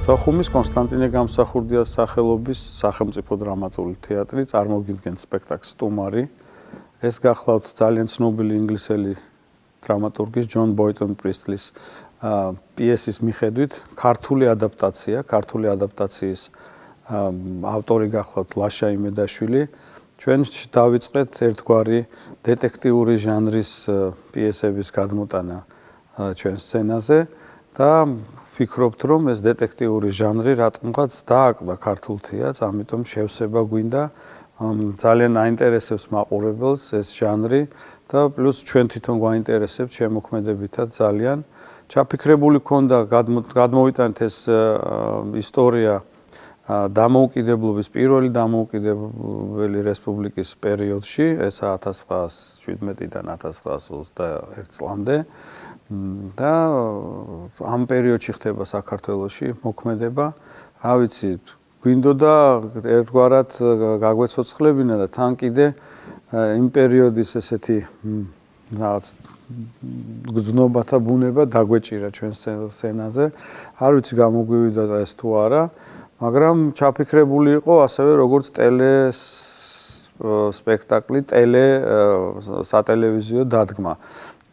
სოხუმის კონსტანტინე გამსახურდიას სახელობის სახელმწიფო დრამატული თეატრი წარმოგიდგენს სპექტაკლს სტუმარი. ეს გახლავთ ძალიან ცნობილი ინგლისელი დრამატურგის ჯონ ბოიტონ პრისტლის პიესის მიხედვით ქართული ადაპტაციის ავტორი გახლავთ ლაშა იმედაშვილი. ჩვენ დავიწყეთ ერთგვარი დეტექტიური ჟანრის პიესების გადმოტანა ჩვენ სცენაზე და ვფიქრობთ, რომ ეს დეტექტიური ჟანრი რატომღაც დააკდა ქართულ თეატრს, ამიტომ შევსება გვინდა. ძალიან აინტერესებს მაყურებელს ეს ჟანრი და პლუს ჩვენ თვითონ გვაინტერესებს შემოქმედებითაც ძალიან. ჩაფიქრებული ქონდა გადმოვიტანეთ ეს ისტორია დამოუკიდებლობის პირველი დამოუკიდებელი რესპუბლიკის პერიოდში, ეს 1917-დან 1921 წლამდე და ამ პერიოდში ხდება საქართველოში მოქმედება. რა ვიცი, გვინდოდა ერთგვარად გაგვეცოცხლებინა და თან კიდე იმ პერიოდის ესეთი რაღაც გზნობათა ბუნება დაგვეჭირა ჩვენ სცენაზე. არ ვიცი გამოგვივიდა ეს თუ არა, მაგრამ ჩაფიქრებული იყო ასევე როგორც სპექტაკლი, სატელევიზიო დადგმა.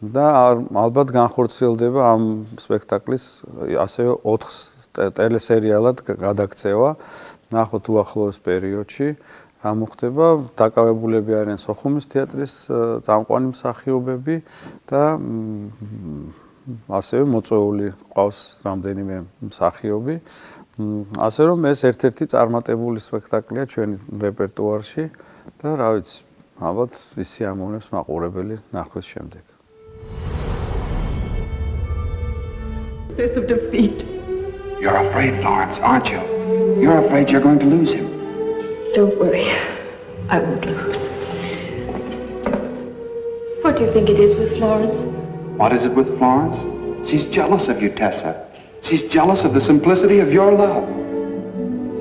და ალბათ განხორციელდება ამ სპექტაკლის ასევე 4 ტელესერიალად გადაქცევა. ნახოთ უახლოეს პერიოდში რა მოხდება. დაკავებულები არიან სოხუმის თეატრის წამყვანი მსახიობები და ასევე მოწვეული ყავს რამდენიმე მსახიობი. ასე რომ ეს ერთ-ერთი წარმატებული სპექტაკლია ჩვენი რეპერტუარში და რა ვიცი, ალბათ ისი ამოვნებს მაყურებელი ნახვის შემდეგ. Sense of defeat. You're afraid, Florence, aren't you? You're afraid you're going to lose him. Don't worry. I won't lose. What do you think it is with Florence? What is it with Florence? She's jealous of you, Tessa. She's jealous of the simplicity of your love.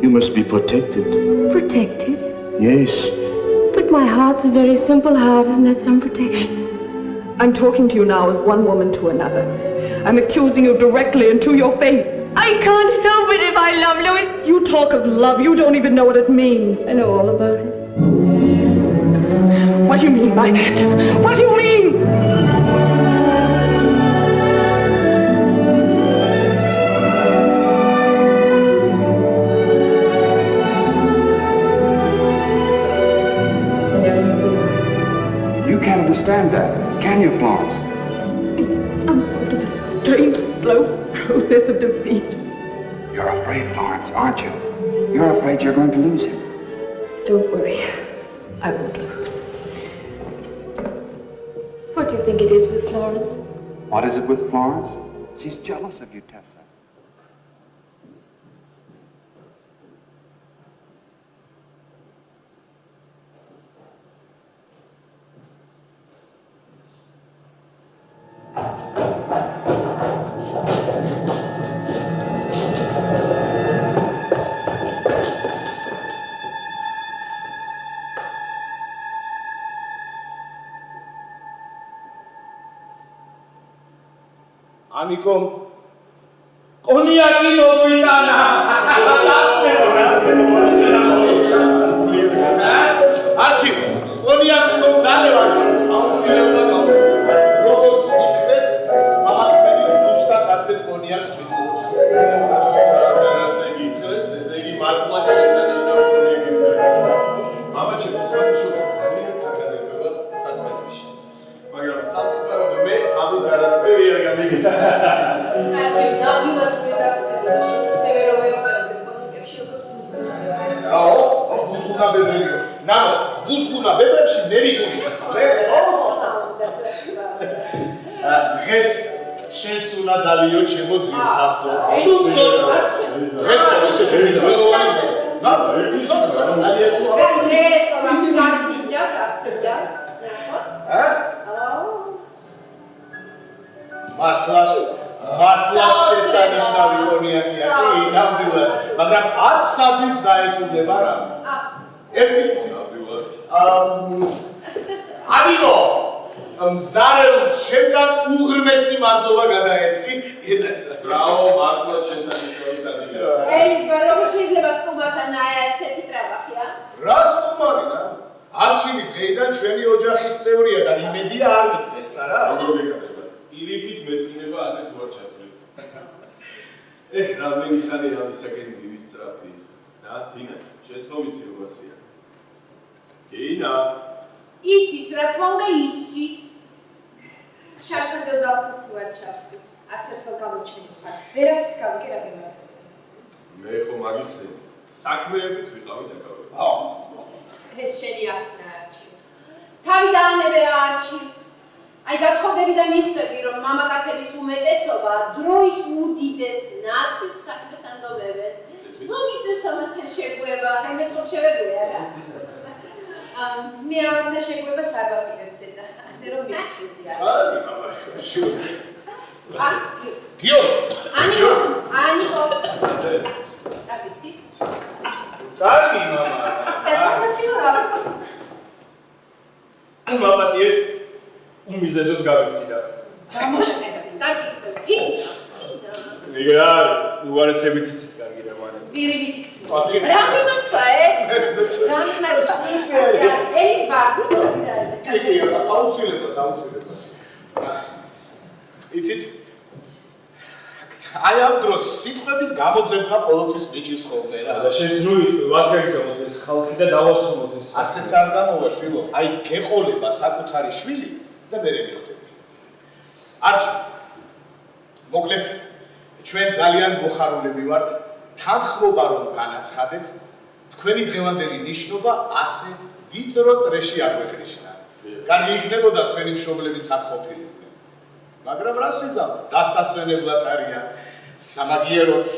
You must be protected. Protected? Yes. But my heart's a very simple heart. Isn't that some protection? I'm talking to you now as one woman to another. I'm accusing you directly and to your face. I can't help it if I love Louis. You talk of love, you don't even know what it means. I know all about it. What do you mean by that? What do you mean? You can't understand that, can you, Florence? I'm sort of a strange, slow process of defeat. You're afraid, Florence, aren't you? You're afraid you're going to lose him. Don't worry. I won't lose. What do you think it is with Florence? What is it with Florence? She's jealous of you, Tessa. Anikom, koniaki moguitana. Archi, koniak sos dalevach. Autsileula gautsi. Robots ikres, mama meni sustat aset koniaks midulots. Ese ikres, ese igi martlat შესანიშნავი გუნდები. Mama ჩემოსვათი შუქი ძალიან კარგადება სასმელებში. მაგრამ სამწუხაროდ მე ამის არაფერი არ გამიგია. Archie, ნამდვილად მივაწევი და შეცდები რომ მოვიყენებ კომუნიკებში როგორც მუსიკა. აო, მუსიკა ბებრებიო. ნანო, მუსიკა ბებრებში ნერი გულის. მე დღეს შენც უნდა დალიო ჩემო ძვირფასო. სულცო. დღეს ესეთი მნიშვნელოვანი. ნანო, ერთი ცოტა ძალიან თუ არა. დღეს რომ გასინჯა. მართლაც შესანიშნავი კონიაკია კი ნამდვილად, მაგრამ 10 საათის დაეწუნება რა. ერთი თვით ნამდვილად. ამიგო, მზარეულს შემდგარ უღრმესი მადლობა გადაეცი ენაცა. ბრავო, მართლაც შესანიშნავი ადგილია. ელიზბარ, როგორ შეიძლება სტუმართან ასეთი ტრაბახია? რა სტუმარი რა? არჩილი დღეიდან ჩვენი ოჯახის წევრია და იმედია არ მიწნეს, არა? როგორ გეკარება? პირიქით მეწინება ასე თუ არ ჩათვლით. რამდენი ხანია ამისაკენ მივისწრაფი. და დინა, შენც მომიცი როასია. დინა. იცის, რა თქმა უნდა, იცის. შარშანდელ ზაფხულს თუ არ ჩავთვლი, არც ერთხელ გამოჩენილ ხარ. ვერაფრით გავიგე რა გემართება. მე ხო მაგიხსენე. საქმეებით ვიყავი დაკავებული. ეს შენი ახსნა არჩი. თავი დაანებე არჩილს. აი გათხოვდები და მიხვდები, რომ მამაკაცების უმეტესობა დროის უდიდეს ნაცის საქმეს ანდობებენ. ნუ მიწევს ამასთან შეგვება, აი მე ხომ შევეგვე არა? მე ამასთან შეგვებას არ ვაპირებდი და ასე რომ მივწვდი არ. აი მამაი, შუ. გიო. ანიკო. და ვიცი? კარგი მამა. და სასაცილო რა ვთქვა? მამატიეთ უმიზეზოდ გავიციდა. გამოშეკეთებდი. კარგი. თინდა. ეგრე არის, უარესებიც იცის კარგი და მან. ვირიბით იქცი. რა მიმართვა ეს? რა მიმართვა? ელიზბარ, კი, აუცილებლად. იცით? აი ამ დროს სიტყვების გამოძებნა ყოველთვის მიჭირს ხოლმე რა. და შენს ნუ იტყვი, ვადგარიზამოთ ეს ხალხი და დავასრულოთ ეს. ასეც არ გამოვა შვილო. აი გეყოლება საკუთარი შვილი და მე მივხვდები. არჩი. მოკლედ ჩვენ ძალიან მოხარულები ვართ თანხმობა რომ განაცხადეთ თქვენი დღევანდელი ნიშნობა ასე ვიწრო წრეში აგვეკრიშნა. კარგი იქნებოდა თქვენი მშობლები საყოფილიყვნენ. მაგრამ რას ვიზამთ? დასასვენებლად არიან. სამაგიეროდ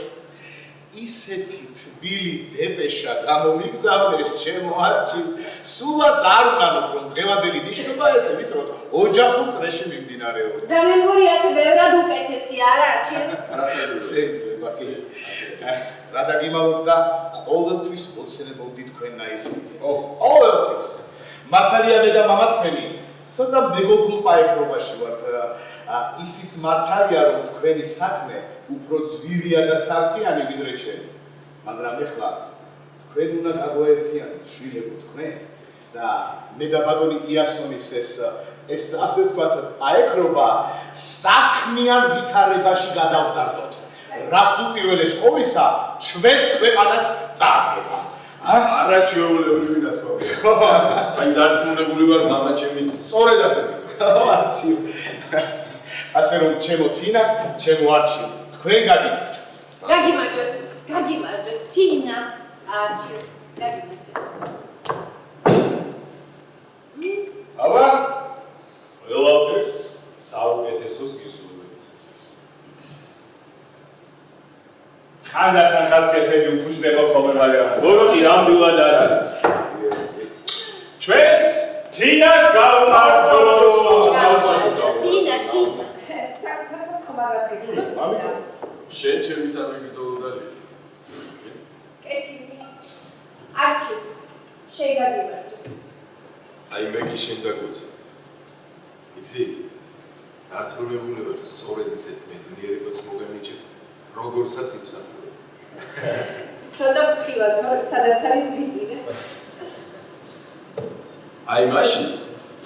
ისეთი თბილი დეპეშა გამომიგზავნეს ჩემო არჩი. სულაც არ უნანოთ რომ დღევანდელი ნიშნობა ესე ვიწროთ ოჯახურ წრეში მიმდინარეობდეს. და მე მგონი ასე ბევრად უკეთესი არ არჩი? შეიძლება კი. რა დაგიმალოთ და ყოველთვის მოცნებობდი თქვენნაირ სიცოცხლეს. ყოველთვის. მართალია მე და მამა თქვენი ცოტა მეგობრულ პაექრობაში ვართ. ისიც მართალია რომ თქვენი საქმე უფრო ძვირია და სარკიანი ვიდრე ჩემი. მაგრამ ეხლა თქვენ უნდა გაგვაერთიანოთ შვილებო თქვენ და მე და ბატონი იასონის ეს ასე ვთქვათ პაექრობა საქმიან ვითარებაში გადავზარდოთ. რაც უპირველეს ყოვლისა ჩვენს ქვეყანას წარდგება. არა ჩვეულებრივი რა თქმა უნდა. აი დარწმუნებული ვარ მამა ჩემი სწორედ ასე ვიტყვი. არჩი. ასე რომ ჩემო თინა, ჩემო არჩი. თქვენ გაგიმარჯოთ. თინა, არჩი. გაგიმარჯოთ. აბა ყველაფერს საუკეთესოს გისურვებთ. ხანდახან ხასიათები უფუჭდება ხოლმე მაგრამ ბოროტი ნამდვილად არ არის. ჩვენს თინას გავმარჯვოთ. თინა. საერთოდ ხომ არ ვადგები. შენ ჩემი სამეგრძოლო დალი. კეთილი. არჩი. შეგაგიმარჯოს. აი მე კი შენ დაგუცა. იცი? დაწვრილებული ვარ სწორედ ესეთ მეძლიერებას მოგემიჭე, როგორცაც იმსახურებ. ცოტა ფრთხილად, თორემ სადაც არის ვიტირე. აი მაშინ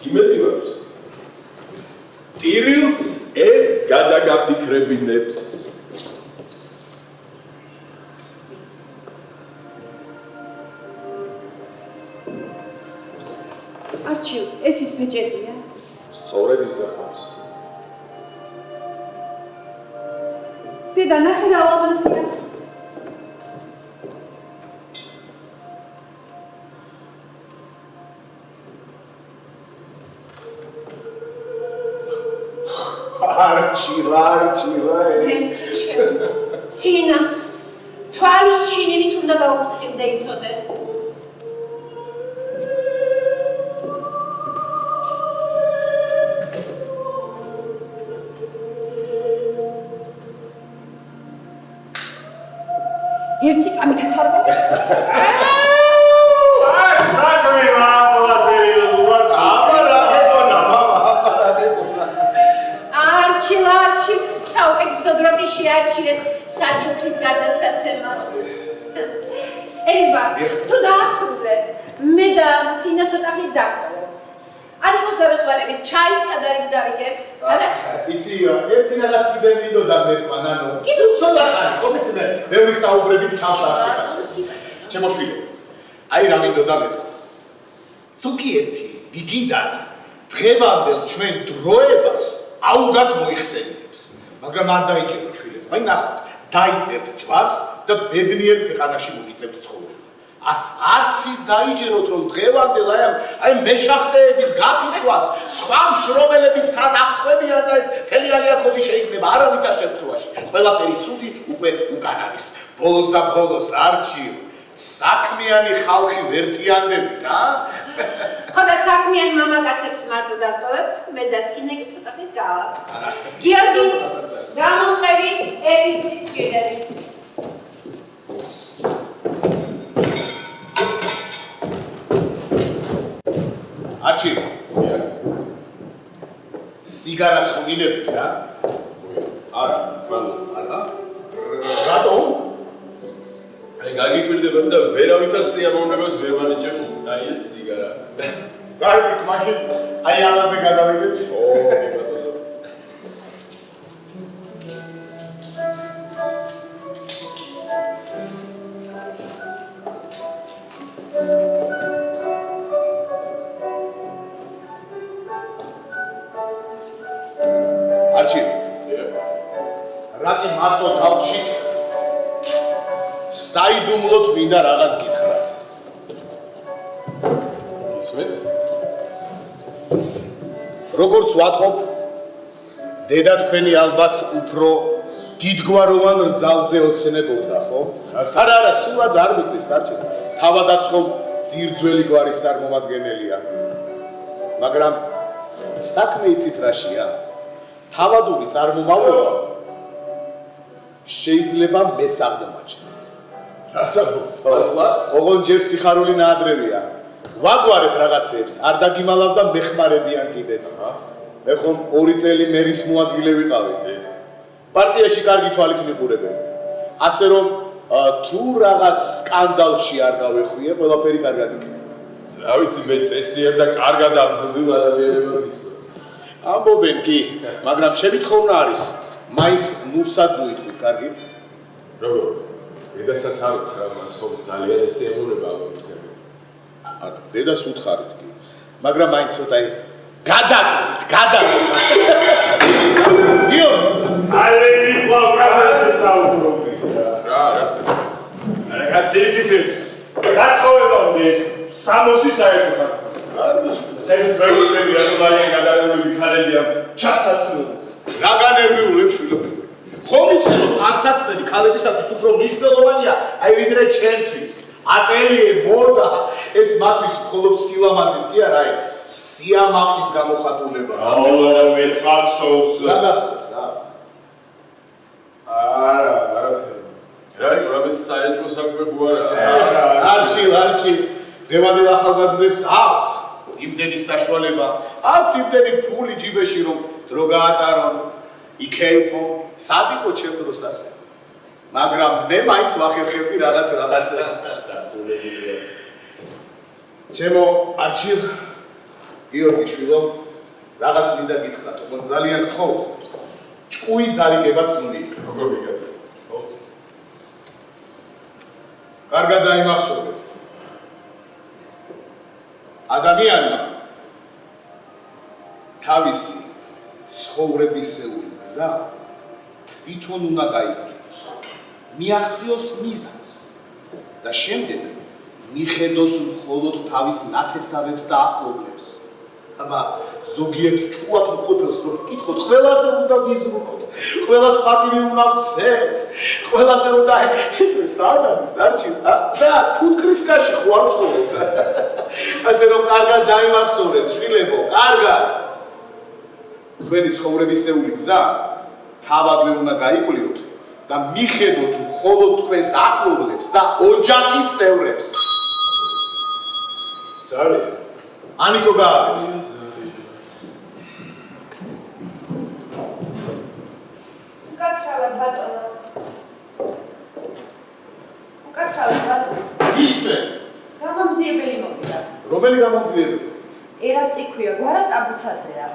იმედი მაქვს. ტირილს ეს გადაგაფიქრებინებს. არჩი, ეს ის ბეჭედია. სწორედ ის გახავს. დედა, ნახე რა ლამაზია. თინა, თვალის ჩინივით უნდა გავუთხილდე იცოდე. ერთი წამითაც არ მომეს. აი საქმე მართლა სერიოზულად. აბა რა გეუბნა მამა, აბა რა არჩი, საუკეთესო დრო კი შეარჩიეთ საჩუქრის გადასაცემად. ელიზაბეთ, თუ დაასრულე, მე და თინა ცოტა ხნით დავყოლო. არიქოს დავეხმარებით, ჩაის სადარიგს დავიჭერთ. არა? იცი, ერთი რაღაც კიდე მინდოდა მეთქვა, ნანო. ცოტა ხანი, ხო ვიცი მე, ბევრი საუბრებით თავს არ შეგაწევ. ჩემო შვილი, აი რა მინდოდა მეთქვა. ზოგიერთი ვიგინდანი დღევანდელ ჩვენ დროებას აუგად მოიხსენიებს, მაგრამ არ დაიჭერო ჩვილებს. აი ნახოთ, დაიწერთ ჯვარს და ბედნიერ ქვეყანაში მოგიწევთ ცხოვრება. არც ის დაიჭეროთ, რომ დღევანდელ აი მეშახტეების გაფიცვას სხვა მშრომელებიც თან აღწევიან და ეს მთელი ალიაქოთი შეიქმნება არავითარ შემთხვევაში. ყველაფერი ცუდი უკვე უკან არის. ბოლოს და ბოლოს არჩი საქმიანი ხალხი ვერთიანდებით, ხო და საქმიან მამაკაცებს მარტო დავტოვებთ, მე და თინა კი ცოტა ხნით გავალ. გიორგი, გამომყევი, ერთი ჯედერი. არჩი, სიგარას ხომ მინებით რა? არა, მადლობ. არა? რატომ? აი გაგიკვირდება და ვერავითარ სიამოვნებას ვერ მანიჭებს აი ეს სიგარა. გაიგეთ, მაშინ აი ამაზე გადავიდეთ. მადლობ. არჩი, რატი მარტო დავჭით? საიდუმლოდ მინდა რაღაც გითხრათ. ისმეთ? როგორც ვატყობ, დედა თქვენი ალბათ უფრო დიდგვაროვან რძალზე ოცნებობდა, ხო? არა, სულაც არ მიკვირს, არჩი. თავადაც ხომ ძირძველი გვარის წარმომადგენელია. მაგრამ საქმე იცით რაშია? თავადური წარმომავლობა შეიძლება მეც აღმოაჩინოს. ოღონდ ჯერ სიხარული ნაადრევია. ვაგვარებ რაღაცებს, არ დაგიმალავ და მეხმარებიან კიდეც. მე ხომ 2 წელი მერის მოადგილე ვიყავი. პარტიაში კარგი თვალით მიყურებენ. ასე რომ თუ რაღაც სკანდალში არ გავეხვიე, ყველაფერი კარგად იქნება. რა ვიცი, მე წესიერ და კარგად აღზრდილ ადამიანებად ვიცნობ. ამბობენ კი, მაგრამ ჩემი თხოვნა არის, მაინც ნურსად მოიტყვით, კარგი? როგორ? დედასაც არ უთხრა, მას ხომ ძალიან ეს ემუნება ამბობისები. არა, დედას უთხარით კი, მაგრამ მაინც ცოტა გადაკვირთ. გიორგი, ალენი პროგრამაზე საუბრობდი. რა ხდება? რა შეიძლება? გათხოვება ეს სამოსი საერთოდ არ. საერთოდ ვერ რატომალიან გადაგებული ქალებია ჩასასრულს. რა განერვიულებს შვილები? ხომ იცი რომ ტანსაცმელი ქალებისათვის უფრო მნიშვნელოვანია, აი ვიდრე ჩემთვის. ატელიე, მოდა, ეს მათთვის მხოლოდ სილამაზის კი არა, აი სიამაყის გამოხატულება. ეს მახსოვს. რა გახსოვს რა? არაფერი. რა იყო, რა საეჭვო საქმე ხო არა? არჩი, დღევანდელ ახალგაზრდებს აქვთ იმდენი საშუალება, აქვთ იმდენი ფული ჯიბეში, რომ დრო გაატარონ, იქეიფო, სად იყო ჩემ დროს ასე. მაგრამ მე მაინც ვახერხებდი რაღაც ჩემო არჩი, გიორგი შვილო, რაღაც მინდა გითხრათ, ოღონდ ძალიან გთხოვთ, ჭკუის დარიგება თუნი. როგორ ვიგებ? კარგად დაიმახსოვრეთ. ადამიანმა თავისი ცხოვრებისეული გზა თვითონ უნდა გაიკვლიოს, მიაღწიოს მიზანს და შემდეგ მიხედოს მხოლოდ თავის ნათესავებს და ახლობლებს. აბა ზოგიერთ ჭკუათ მყოფელს რო ვკითხოთ, ყველაზე უნდა ვიზრუნოთ, ყველას პატივი უნდა ვცეთ, ყველაზე უნდა სად არის არჩი? სად ფუტკრის კაში ხო არ ვცხოვრობთ? ასე რომ კარგად დაიმახსოვრეთ, შვილებო, კარგად. თქვენი ცხოვრებისეული გზა თავადვე უნდა გაიკვლიოთ და მიხედოთ მხოლოდ თქვენს ახლობლებს და ოჯახის წევრებს. სარი ანიკო გააკეთეს. უკაცრავად ბატონო. უკაცრავად ბატონო. ისე გამამძიებელი მოვიდა. რომელი გამომძიებელი? ერასტი ქვია, გვარად აბუცაძეა.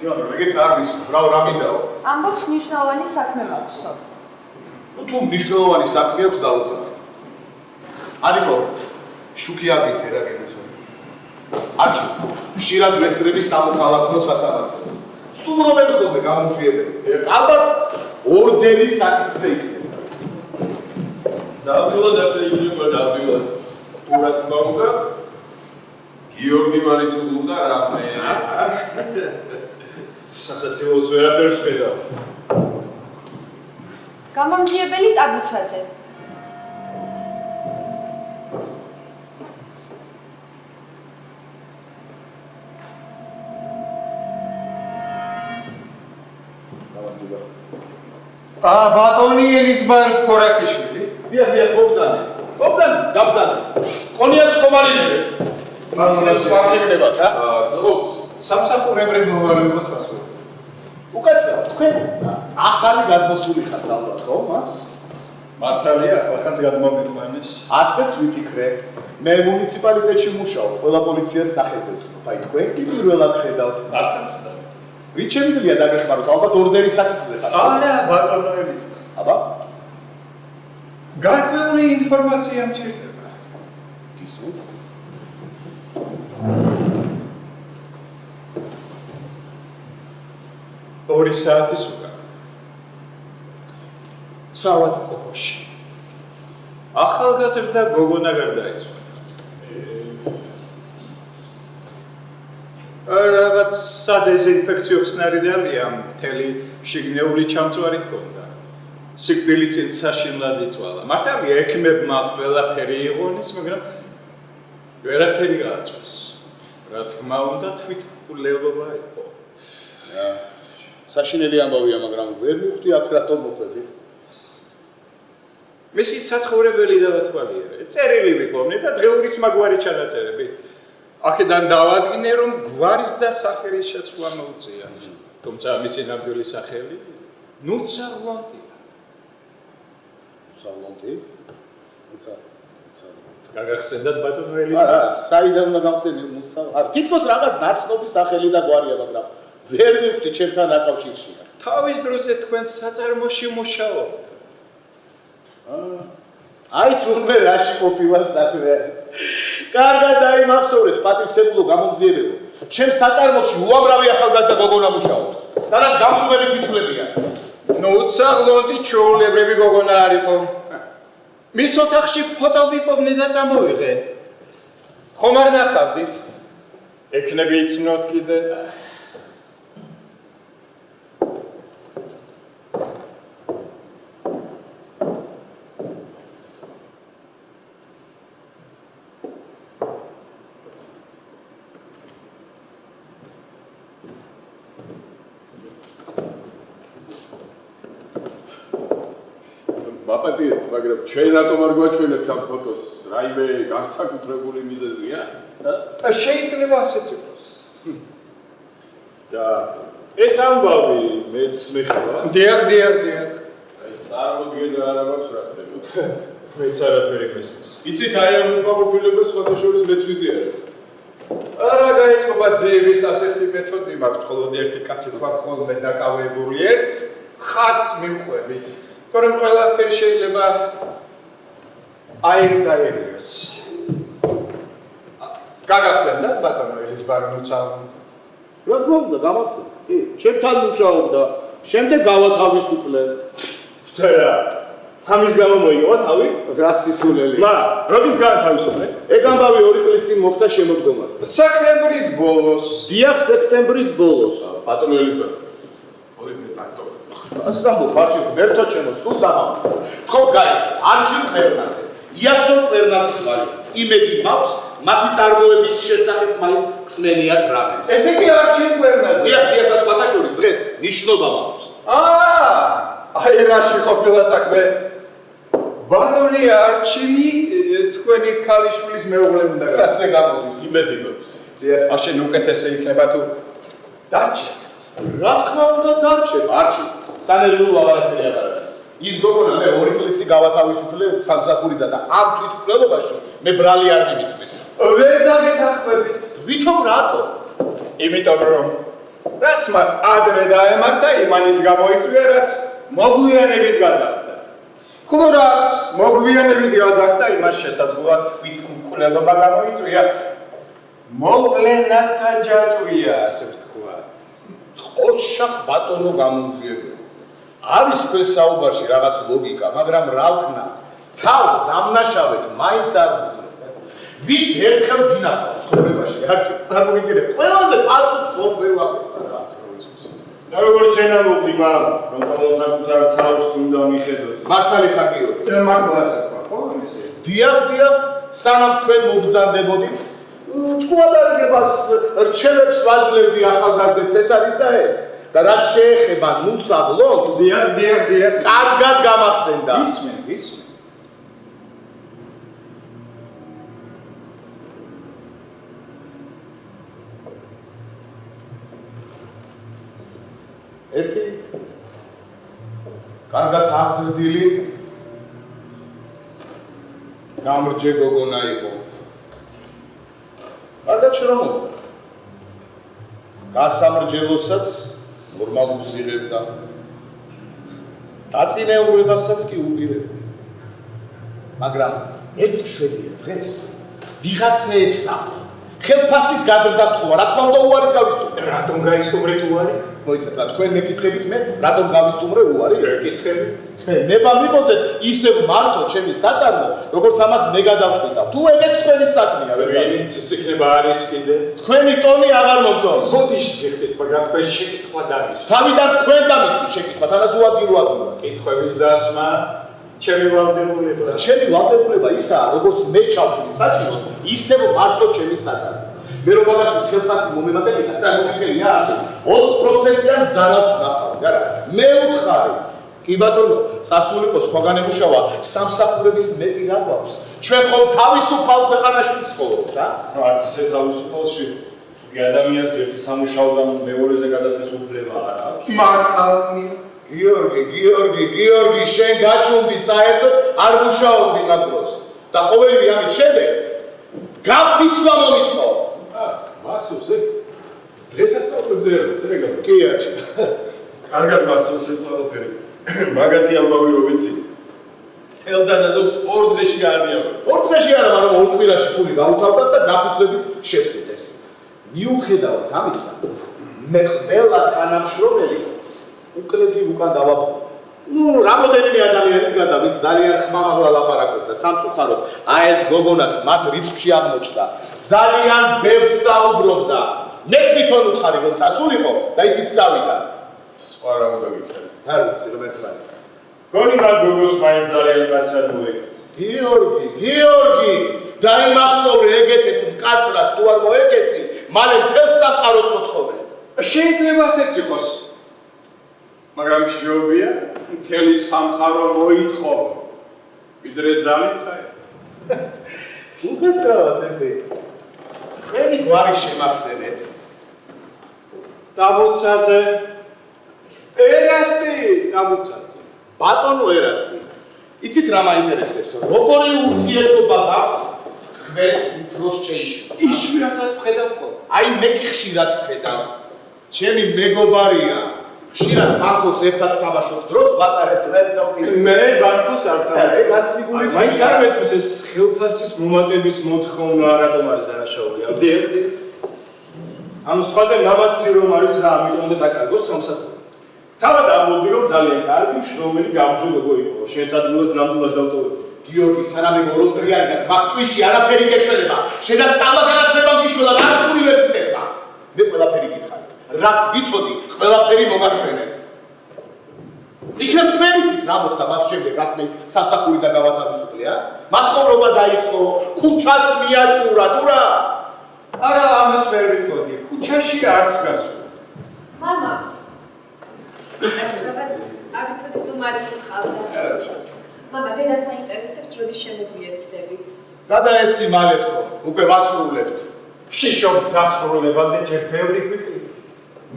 დიახ, ეგეც არ ვიცი, რა მინდაო? ამბობს მნიშვნელოვანი საქმე მაქვსო. ნუ თუ მნიშვნელოვანი საქმე აქვს დაუძა. ანიკო, შუქი არ გითერა გეცო. არჩი, ხშირად ვესწრები სამოქალაქო სასამართლოს. სტუმრობენ ხოლმე გამომძიებელი. ალბათ ორდენის საკითხზე იქნება. დავდილოთ ასე იქნება, დავდილოთ. თუ რა თქმა უნდა, გიორგი მარიცუგლუ და რამე. სასაცილოს ვერაფერს ხედა. გამამძიებელი ტაბუცაძე. ბატონი ელიზბარ ფორაკიშვილი. დიახ, მოგძანე. მოგძანე, დაბძანე. კონიაკს ხომ არ იღებთ? ბატონო, სვარგებლებათ, ხო, სამსახურებრივ მოვალეობას ვასრულებ. უკაცრავად, თქვენ ახალი გადმოსული ხართ ალბათ, ხო, მართალია, ახალხანს გადმომიყვანეს. ასეც ვიფიქრე. მე მუნიციპალიტეტში მუშაობ, ყველა პოლიციას სახეზე ვცნობ. აი თქვენ კი პირველად ხედავთ. მართალს ბრძანე. ვით შემიძლია დაგეხმაროთ, ალბათ ორდერის საკითხზე ხართ. არა, ბატონო ელიზბარ. აბა, გარკვეული ინფორმაცია მჭირდება. გისმით? ორი საათის უკან. საავადმყოფოში. ახალგაზრდა გოგონა გარდაიცვალა. რაღაც სადეზინფექციო ხსნარი დალია, მთელი შიგნეული ჩამწვარი ჰქონდა. სიკვდილი წინ საშინლად იწვალა. მართალია ექიმებმა ყველაფერი იღონეს, მაგრამ ვერაფერი გააწვეს. რა თქმა უნდა, თვითმკვლელობა იყო. საშინელი ამბავია, მაგრამ ვერ მივხვდი აქ რატომ მოხდით. მისი საცხოვრებელი დავათვალიერე. წერილი ვიგონე და დღეურის მაგვარი ჩანაწერები. აქედან დავადგინე, რომ გვარის და სახელის შეცვლა მოუწია. თუმცა მისი ნამდვილი სახელი ნუცა ვლონტია. სალონტი? გაგახსენდათ ბატონო ელიზბარ? საიდან უნდა გამწენი ნუცა? არა, თითქოს რაღაც ნაცნობი სახელი და გვარია, მაგრამ ვერ მივხვდი ჩემთან აკავშირშია. თავის დროზე თქვენ საწარმოში მუშაობთ. აი თურმე რაში ყოფილა საქმე. კარგად დაიმახსოვრეთ, პატივცემულო გამომძიებელო. ჩემს საწარმოში უამრავი ახალგაზრდა გოგონა მუშაობს. და რაც გამუდმელი ფიცვლებია. ნუცა ვლონტი ჩვეულებრივი გოგონა არ იყო. მის ოთახში ფოტო ვიპოვნე და წამოვიღე. ხომ არ ნახავდით? ეკნები იცნოთ კიდე. მაპატიეთ, მაგრამ ჩვენ რატომ არ გვაჩვენებთ ამ ფოტოს? რაიმე განსაკუთრებული მიზეზია? შეიძლება ასეც იყოს. და ეს ამბავი მეც მეხება? დიახ. აი წარმოდგენა არ აქვს რა ხდება. მეც არაფერი მესმის. იცით, აი ამ უკმაყოფილებას ფოტოშორის მეც ვიზიარებ. არა გაიწყობა ძიების ასეთი მეთოდი მაქვს, ხოლო ერთი კაცი თქვა ხოლმე დაკავებული ერთ ხაზს მივყვები. თორემ ყველაფერი შეიძლება დაერიოს. გაგახსენდათ ბატონო ელიზბარ ნუცა? რა თქმა უნდა, გამახსენე. კი, ჩემთან მუშაობდა, შემდეგ გავათავისუფლე. რა? ამის გამო მოიგო თავი? რა სისულელი. როდის გაათავისუფლე? ეგ ამბავი 2 წლის წინ მოხდა შემოდგომაზე. სექტემბრის ბოლოს. დიახ, სექტემბრის ბოლოს. ბატონო ელიზბარ. მოდით ტაქტო. ასამბო ფარჩი მერთო ჩემო სულ დამამხსა. თქო გაიხო, არჩილ კვერნაძე, იასონ კვერნაძის ვაჟი. იმედი მაქვს, მათი წარმოების შესახებ მაინც ხსნენიათ რამე. ესე იგი არჩილ კვერნაძე. დიახ, და სხვათა შორის დღეს ნიშნობა მაქვს. აი რაში ყოფილა საქმე. ბატონი არჩილი თქვენი ქალიშვილის მეუღლე უნდა გახდეს. ასე გამოდის. იმედი მაქვს. დიახ, მაშინ უკეთესი იქნება თუ დარჩე. რა თქმა უნდა დარჩება, არჩილ. სანერვულო აღარაფერი აღარ არის. ის გოგონა მე 2 წლის წინ გავათავისუფლე სამსახურიდან და ამ თვითმკვლელობაში მე ბრალი არ მიმიწვის. ვერ დაგეთანხმებით. ვითომ რატო? იმიტომ რომ რაც მას ადრე დაემართა, იმანის გამოიწვია, რაც მოგვიანებით გადახდა. ხოლო რაც მოგვიანებით გადახდა, იმას შესაძლოა თვითმკვლელობა გამოიწვია. მოვლენათა ჯაჭვია, ასე ვთქვათ. ოჩახ ბატონო გამომძიებელი. არის თქვენ საუბარში რაღაც ლოგიკა, მაგრამ რა ვქნა? თავს დამნაშავეთ მაინც არ ვუძლებ. ვის ერთხელ გინახავს ცხოვრებაში? არჩევ, წარმოგიდგენთ, ყველაზე პასუხს ხომ ვერ ვაკეთებ რა. და როგორ შენამობდი მამ, რომ საკუთარ თავს უნდა მიხედოს. მართალი ხარ გიორგი? მართლა საკვა, ხო ამისი? დიახ, სანამ თქვენ მობრძანდებოდით, ჭკუადარებას რჩევებს ვაძლევდი ახალგაზრდებს, ეს არის და ეს. და რაც შეეხება ნუცაბლონს, დიახ. კარგად გამახსენდა. ისმენ. ერთი კარგად აღზრდილი გამრჯე გოგონა იყო. კარგად შრომობდა. გასამრჯელოსაც ნორმალურს იღებდა. დაწინაურებასაც კი უპირებდა. მაგრამ ერთი შველი დღეს ვიღაცეებს ხელფასის გადრდა თქვა, რა თქმა უნდა უარი გავისტუმრე. რატომ გაისტუმრეთ უარი? მოიცათ რა, თქვენ მეკითხებით მე, რატომ გავისტუმრე უარი? კითხები. ნება მიბოძეთ ისევ მარტო ჩემი საწარმო, როგორც ამას მე გადავწყვიტავ. თუ ეგეც თქვენი საქმეა, ვერ ვინც ის იქნება არის კიდე. თქვენი ტონი აღარ მომწონს. ხოთიშ გიხდით, მაგრამ თქვენ შეკითხვა დამის. თავიდან თქვენ დამისვით შეკითხვა, თანაც უადგილოა. კითხვების დასმა ჩემი ვალდებულება. ჩემი ვალდებულება ისაა, როგორც მე ჩავთვლი საჭიროდ, ისევ მარტო ჩემი საწარმო. მე რომ მაგათთვის ხელფასი მომემატებინა, წარმოგიდგენია 20%-იან ზარალს ვნახავდი, არა, მე ვთხარი. კი ბატონო, წასულიყო სხვაგან ემუშავა, სამსახურების მეტი რა გვაქვს. ჩვენ ხომ თავისუფალ ქვეყანაში ვცხოვრობთ, ა? არც ისე თავისუფალში კი ადამიანს ერთი სამუშაოდან მეორეზე გადასვლის უფლება არ აქვს. მართალია. გიორგი, შენ გაჩუმდი საერთოდ არ მუშაობდი მაგ დროს. და ყოველივე ამის შემდეგ გაფიცვა მომიწყო. მახსოვს ეგ? დღესაც სწავლობ ზერხობ, რეგალო. კი არჩი. კარგად მახსოვს ეს ყველაფერი. მაგათი ამბავი რო ვიცი. თელდანაზობს 2 დღეში გაანიავე. 2 დღეში არა, მაგრამ 2 კვირაში ფული გაუთავდათ და გაფიცვების შეწყვიტეს. მიუხედავად ამისა, მე ყველა თანამშრომელი უკლები უკან დავაბო. რამოდენიმე ადამიანის გარდა, ვინც ძალიან ხმამაღლა ლაპარაკობდა სამწუხაროდ, აი ეს გოგონაც მათ რიცხვში აღმოჩნდა. ძალიან ბევრს საუბრობდა. მე თვითონ უთხარი რომ წასულიყო და ისიც წავიდა. სხვა რა უნდა გითხრათ? არ ვიცი რომ ერთმანეთ. გონი მაგ გოგოს მაინც ძალიან კაცრად მოეკეც. გიორგი, დაიმახსოვრე ეგეთებს მკაცრად თუ არ მოეკეცი, მალე მთელს სამყაროს მოთხოვე. შეიძლება ასეც იყოს. მაგრამ შრობია, მთელი სამყარო მოითხოვო. ვიდრე ძალით წაი. უკაცრავად ერთი. თქვენი გვარი შემახსენეთ. დაბოცაძე. ერასტი, დაბოცაძე. ბატონო ერასტი. იცით რა მაინტერესებს? როგორი ურთიერთობა გაქვთ თქვენს უფროს ჭეიშვილთან? იშვიათად ვხედავ ხოლმე. აი მე კი ხშირად ვხედავ. ჩემი მეგობარია. ხშირად ბანკოს ერთად თამაშობ დროს ვატარებთ ერთად. მე ბანკოს არ არა, ეგ არც მიგულისხმია. მაინც არ მესმის ეს ხელფასის მომატების მოთხოვნა რატომ არის დანაშაული? დიახ. ანუ სხვაზე ნამაცი რომ არის რა, ამიტომ უნდა დაკარგოს სამსახური. თავად ამბობდი რომ ძალიან კარგი მშრომელი გამჯობებო იყო, შესაძლოა ნამდვილად დავტოვებდი. გიორგი, სანამ მე ვოლონტრიარი და მაგ ტვიში არაფერი გეშველება. შენაც სწავლა განათლება მგიშველა რა არის უნივერსიტეტმა. მე ყველაფერი გითხარი. რაც ვიცოდი, ყველაფერი მომახსენეთ. იქნებ თქვენ იცით რა მოხდა მას შემდეგ, რაც მე სამსახურიდან გავათავისუფლე, ა? მათხოვრობა დაიწყო, ქუჩას მიაშურა თუ რა? არა, ამას ვერ ვიტყოდი. ქუჩაში არც გასულა. მამა. კაცრად არ ვიცოდი თუ მარეთ ხავდაც. მამა, დედა საინტერესებს როდის შემოგვიერთდებით? გადაეცი მალე თქო, უკვე ვასრულებთ. შიშობ დასრულებამდე ჯერ ბევრი გვიქრი.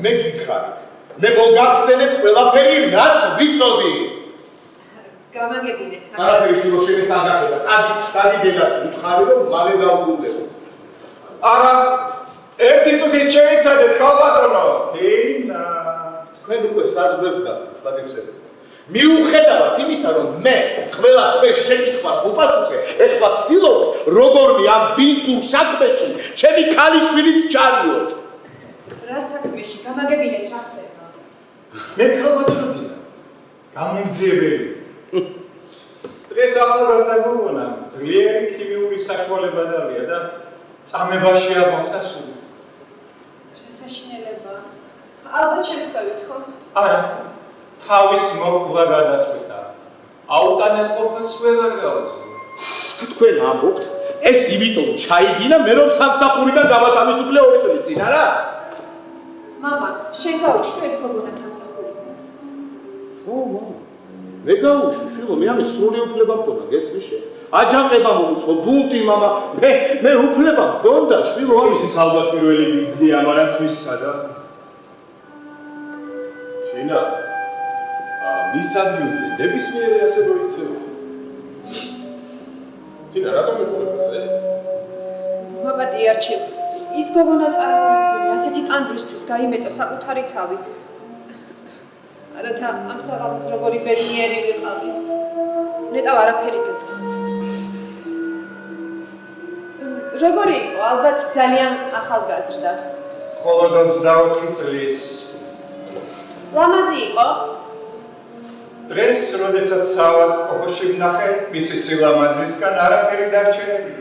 მე გითხარით, მე მოგახსენეთ ყველაფერი, რაც ვიცოდი. გამაგებინეთ. არაფერი შვილო შენი საგახება. წადი დედას უთხარი რომ მალე დავბრუნდები. არა, ერთი წუთით შეიცადეთ ქალბატონო. თინა. თქვენ უკვე საზღვრებს გასცდით, პატრიციები. მიუხედავად იმისა, რომ მე ყველა თქვენს შეკითხვას ვუპასუხე, ეხლა ვცდილობთ, როგორმე ამ ბინძურ საქმეში ჩემი ქალიშვილიც ჩარიოთ. რა საქმეში? გამაგებინეთ რა ხდება? მე ქალბატონო თინა. გამომძიებელი. დღეს ახალგაზრდა გოგონა ძლიერი ქიმიური საშუალება დავია და წამებაშია მოხდა სულ. რა საშინელება? ალბათ შემთხვევით, ხო? არა, თავის მოკვლა გადაწყვეტა. აუტანელყოფას ვეღარ გავუძლო. თქვენ ამბობთ, ეს იმიტომ ჩაიგინა მე რომ სამსახურიდან გავათავისუფლე 2 წლის წინ, არა? მამა, შენ გაუშვი ეს გოგონა სამსახურიდან. ხო, მამა. მე გავუშვი, შვილო, მე ამის სრული უფლება მქონდა, გესმის შენ? აჯანყება მოუწყო, ბუნტი, მამა, მე უფლება მქონდა, შვილო, ამის ის ალბათ პირველი ბიძგია, მაგრამ მისცა და თინა მის ადგილზე ნებისმიერი ასე მოიქცევა. თინა, რატომ ეყოლებას, მაპატი არჩევ. ის გოგონა წარმოვიდგინე, ასეთი ტანჯვისთვის გაიმეტო საკუთარი თავი. რათა ამ საღამოს როგორი ბედნიერი ვიყავი. ნეტავ არაფერი გეთქვით. როგორი იყო? ალბათ ძალიან ახალგაზრდა. მხოლოდ 24 წლის. ლამაზი იყო? დღეს, როდესაც საავადმყოფოში ვნახე, მისი სილამაზისგან არაფერი დარჩენილი.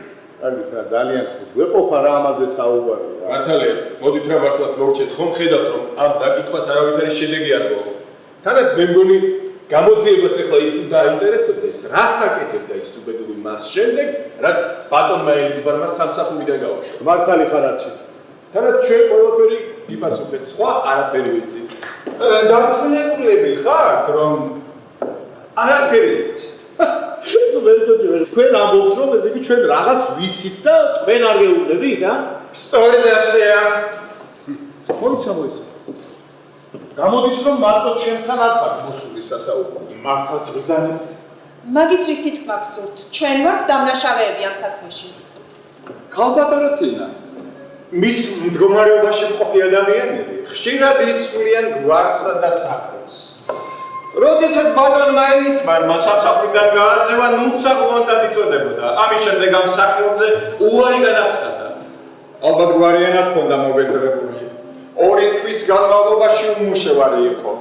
კარგით რა, ძალიან თუ გვეყოფა რა ამაზე საუბარია. მართალია, მოდით რა მართლაც მოვჭეთ, ხომ ხედავთ რომ ამ დაკითხვას არავითარი შედეგი არ მოაქვს. თანაც მე მგონი გამოძიებას ახლა ის დაინტერესებდეს, რას აკეთებდა ის უბედური მას შემდეგ, რაც ბატონმა ელიზბარმა სამსახურიდან გაუშვა. მართალი ხარ არჩი. თანაც ჩვენ ყველაფერი იპასუხეთ, სხვა არაფერი ვიცი. დარწმუნებულები ხართ, რომ არაფერი ვიცი. ნუ თქვენ ამბობთ რომ ესე იგი ჩვენ რაღაც ვიცით და თქვენ არ გეუბნებით, ა? სწორედ ასეა. ხოიცა მოიცა. გამოდის რომ მარტო ჩემთან არ ხართ მოსული სასაუბრო. მართალს ბრძანებ. მაგით რისით გვაქვს? ჩვენ ვართ დამნაშავეები ამ საქმეში. ქალბატონო თინა, მის მდგომარეობაში მყოფი ადამიანები ხშირად იცვლიან გვარსა და საქმეს. როდესაც ბატონმა ელიზბარმა სამსახურიდან გააძევა, ნუცა ყლონტად იწოდებოდა. ამის შემდეგ ამ სახელზე უარი განაცხადა. ალბათ გვარიანად ჰქონდა მობეზრებული. 2 თვის განმავლობაში უმუშევარი იყო.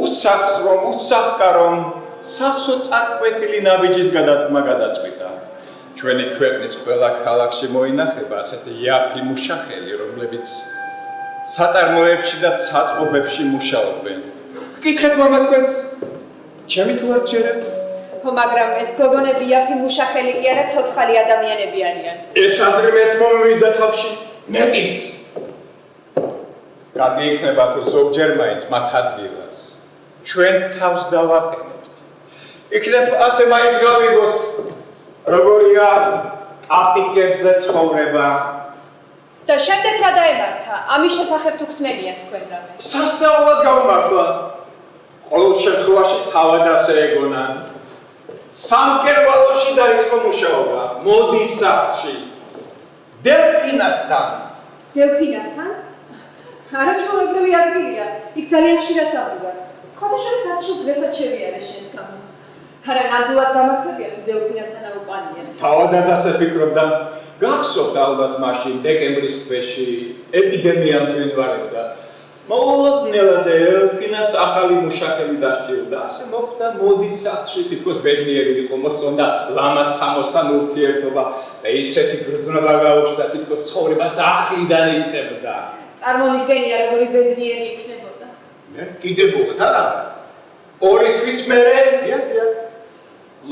უსახს რომ უსახკა რომ სასოწარკვეთილი ნაბიჯის გადადგმა გადაწყვიტა. ჩვენი ქვეყნის ყველა ქალაქში მოინახება ასეთი იაფი მუშახელი, რომლებიც საწარმოებში და საწყობებში მუშაობენ. გკითხეთ მამა თქვენს, ჩემი თუ არ ჯერებ? ხო, მაგრამ ეს გოგონები იაფი მუშახელი კი არა, ცოცხალი ადამიანები არიან. ეს აზრი მეც მომივიდა თავში, მეტიც. კარგი იქნება თუ ზოგჯერ მაინც მათ ადგილას ჩვენ თავს დავაყენებთ. იქნებ ასე მაინც გავიგოთ, როგორია აპიკებზე ცხოვრება. და შემდეგ რა დაემართა? ამის შესახებ თუ ხსნებიან თქვენ რამე? სასწაულად გავმართლა. ყოველ შემთხვევაში თავად ასე ეგონა. სამკერვალოში დაიწყო მუშაობა, მოდის სახლში. დელფინასთან. დელფინასთან? არაჩვეულებრივი ადგილია. იქ ძალიან ხშირად დავდივარ. სხვადასხვა საჭირო დღესაც შევიარე შენს გამო. არა, ნამდვილად გამართებია თუ დელფინასთან აუყანიათ. თავადაც ასე ფიქრობდა. გახსოვთ ალბათ მაშინ დეკემბრის თვეში ეპიდემია მძვინვარებდა. მოულოდნელად დელფინას ახალი მუშახელი დასჭირდა. ასე მოხდა მოდის სახლში, თითქოს ბედნიერი იყო, მოსწონდა ლამას სამოსთან ურთიერთობა და ისეთი გრძნობა გაუჩნდა, თითქოს ცხოვრებას ახლიდან იწყებდა. წარმომიდგენია როგორი ბედნიერი იქნებოდა. კიდე მოხდა რა? 2 თვის მერე დიახ.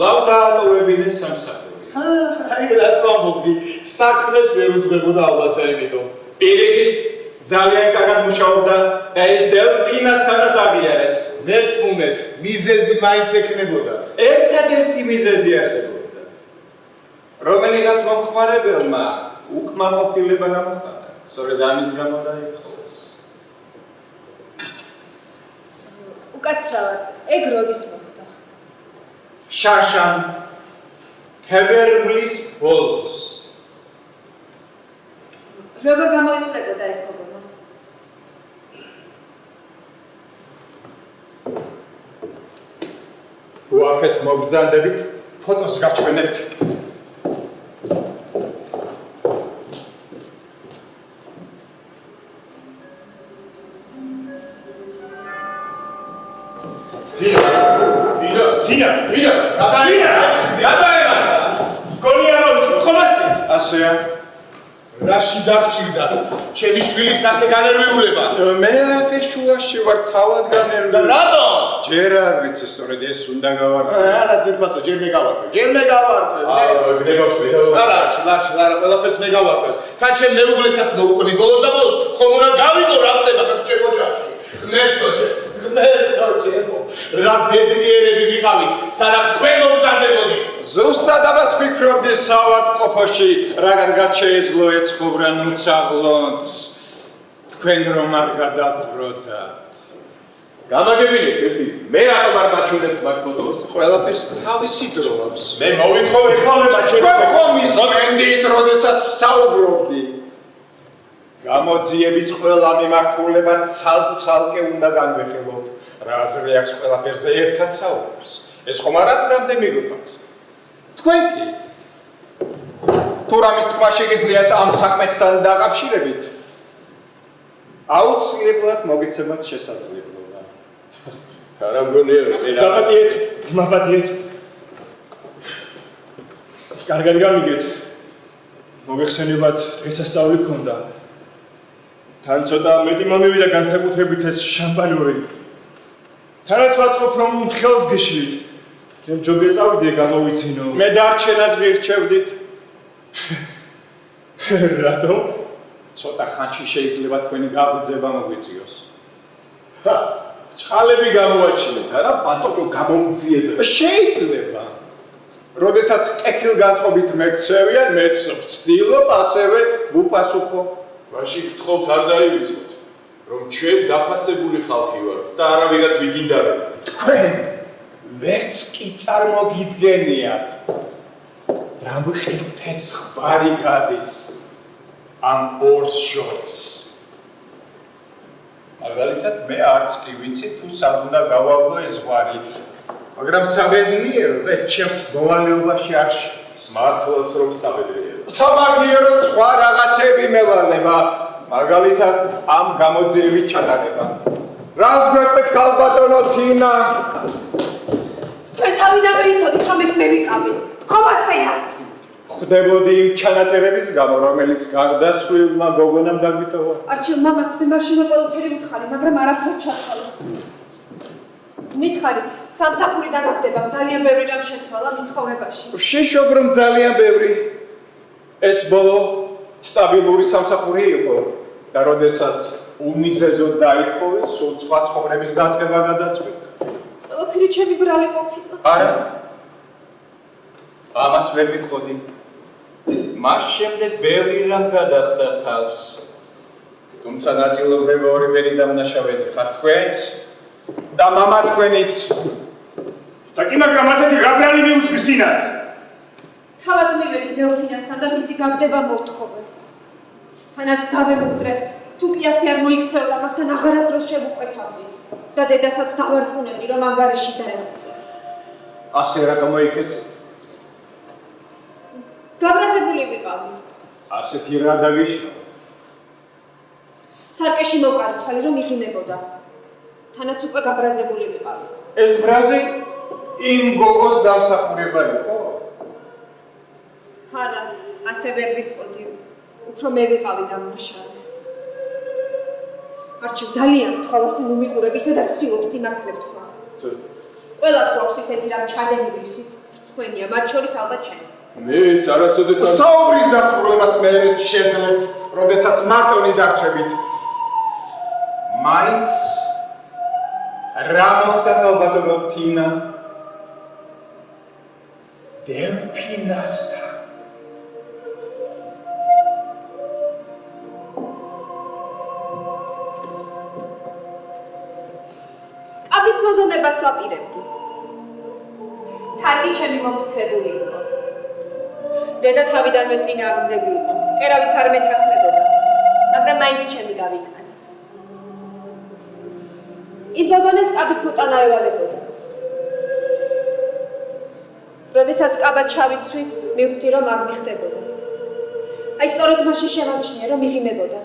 ლავ დაატოვებინეს სამსახური. აი რას ვამბობდი, საქმეს ვერ უძღვებოდა ალბათ და იმიტომ. პირიქით ძალიან კარგად მუშაობდა და ეს დელფინასთანაც აღიარეს. მეც მომეთ, მიზეზი მაინც ექნებოდა. ერთადერთი მიზეზი არსებობდა. რომელიღაც მომხმარებელმა უკმაყოფილება გამოხატა. სწორედ ამის გამო დაითხოვეს. უკაცრავად, ეგ როდის მოხდა? შაშან თებერვლის ბოლოს. როგორ გამოიყურებოდა ეს გოგონა? თუ აქეთ მოგბრძანდებით, ფოტოს გაჩვენებთ. თინა, გადაემა. გონიაროვის ხომასი. ასეა. რაში დაგჭირდა? ჩემი შვილის ასე განერვებულება. მე არ ეშუაში ვარ თავად განერვებული. რატო? ჯერ არ ვიცი, სწორედ ეს უნდა გავარკვე. არა, ძირფასო, ჯერ მე გავარკვე. არა, ჩლარ, ყველაფერს მე გავარკვე. თან ჩემ მეუღლესაც მოუყვები ბოლოს და ბოლოს ხომ უნდა გავიგო რა ხდება ჩემ ოჯახში. ღმერთო, რა ბედნიერები ვიყავით, სანამ თქვენ მომბრძანდებოდით. ზუსტად ამას ვფიქრობდი საავადმყოფოში, რა კარგად შეეძლო ეცხოვრა ნუცაღლონს. თქვენ რომ არ გადაბროდათ. გამაგებინეთ ერთი, მე რატომ არ მაჩვენებთ მაგ ფოტოს? ყველაფერს თავისი დრო აქვს. მე მოვითხოვ ეხლა თქვენ ხომ ისმენდით, როდესაც საუბრობდი. გამოძიების ყველა მიმართულება ცალ-ცალკე უნდა განვიხილოთ. რა აზრი აქვს ყველაფერზე ერთად საუბრს. ეს ხომ არ აქვს რამდენი მიგვიყვანს. თქვენ კი თუ რამის თქმა შეგიძლიათ ამ საქმესთან დაკავშირებით, აუცილებლად მოგეცემათ შესაძლებლობა. არა მგონია მაპატიეთ. კარგად გამიგეთ. მოგეხსენებათ დღესასწაული გქონდა. თან ცოტა მეტი მომივიდა განსაკუთრებით ეს შამპანური. თანაც ვატყობ რომ ხელს გეშლით. ჩემ ჯობია წავიდე გამოვიცინო. მე დარჩენას მირჩევდით. რატომ? ცოტა ხანში შეიძლება თქვენი გაღვიძება მოგვიწიოს. წყალები გამოაჩინეთ, არა ბატონო გამომძიებდა. შეიძლება. როდესაც კეთილგანწყობით მეკცევიან, მეც ვცდილობ ასევე ვუპასუხო. მაშინ გთხოვთ არ დაივიწყოთ, რომ ჩვენ დაფასებული ხალხი ვართ და არა ვიღაც ვიგინდარები. თქვენ ვერც კი წარმოგიდგენიათ, რა მხრივ ხვარი გადის ამ ორს შორის. მაგალითად, მე არც კი ვიცი თუ სად უნდა გავავლო ეს ზღვარი, მაგრამ საბედნიერო და ჩემს მოვალეობაში არ შედის. მართლაც რომ საბედნიერო. სამაგიერო სხვა რაღაცები მევალება, მაგალითად ამ გამოძიების ჩატარება. რას გვეტყვით ქალბატონო თინა? თქვენ თავიდანვე იცოდით რომ ეს მე ვიყავი. ხომ ასეა? ხვდებოდი იმ ჩანაწერების გამო, რომელიც გარდაცვლილმა გოგონამ დაგვიტოვა. არჩილ მამას მე მაშინვე ყველაფერი ვითხარი, მაგრამ არაფერ ჩათვალა. მითხარით, სამსახური დაგაგდება, ძალიან ბევრი რამ შეცვალა მის ცხოვრებაში. ვშიშობ რომ ძალიან ბევრი. ეს ბოლო სტაბილური სამსახური იყო და როდესაც უმიზეზოდ დაითხოვეს, სულ სხვა ცხოვრების დაწყება გადაწყვიტა. ყველაფერი ჩემი ბრალი ყოფილა. არა. ამას ვერ ვიტყოდი. მას შემდეგ ბევრი რამ გადახდა თავს. თუმცა ნაწილობრივ ორივე დამნაშავედ ხართ თქვენც და მამა თქვენიც. და კი მაგრამ ასეთი რა ბრალი მიუძღვის წინას? თავად მივედი დელფინასთან და მისი გაგდება მოვთხოვე. თანაც დავემუქრე, თუ კი ასე არ მოიქცეოდა, მასთან აღარასდროს შევუყვეთავდი და დედასაც დავარწმუნებდი, რომ ანგარიში დაეღო. ასე რატომ მოიქეცე? გაბრაზებული ვიყავი. ასეთი რა დაგიშვა? სარკეში მოვკარცვალი, რომ იღიმებოდა. თანაც უკვე გაბრაზებული ვიყავი. ეს ბრაზი იმ გოგოს დამსახურება იყო? არა, ასე ვერ ვიტყოდი. უფრო მე ვიყავი დამნაშავე. არჩილ ძალიან გთხოვ ასე მომიყურები, სადაც ვცდილობ სიმართლე ვთქვა. ყველას გვაქვს ისეთი რამ ჩადენილი სიცხვენია, მათ შორის ალბათ ჩემს. მე ეს არასოდეს არ საუბრის დასრულებას მე შეძლებთ, როდესაც მარტონი დარჩებით. მაინც რა მოხდა ქალბატონო თინა? დელფინასთან. აბის ამის მოზონებას ვაპირებდი. კარგი ჩემი მომფიქრებული იყო. დედა თავიდანვე წინააღმდეგი იყო. კერავიც არ მეთანხმებოდა, მაგრამ მაინც ჩემი გავიტანა. იმ გოგონას კაბის მოტანა ევალებოდა. როდესაც კაბა ჩავიცვი, მივხვდი რომ არ მიხდებოდა. აი სწორედ მაშინ შემამჩნია რომ იღიმებოდა.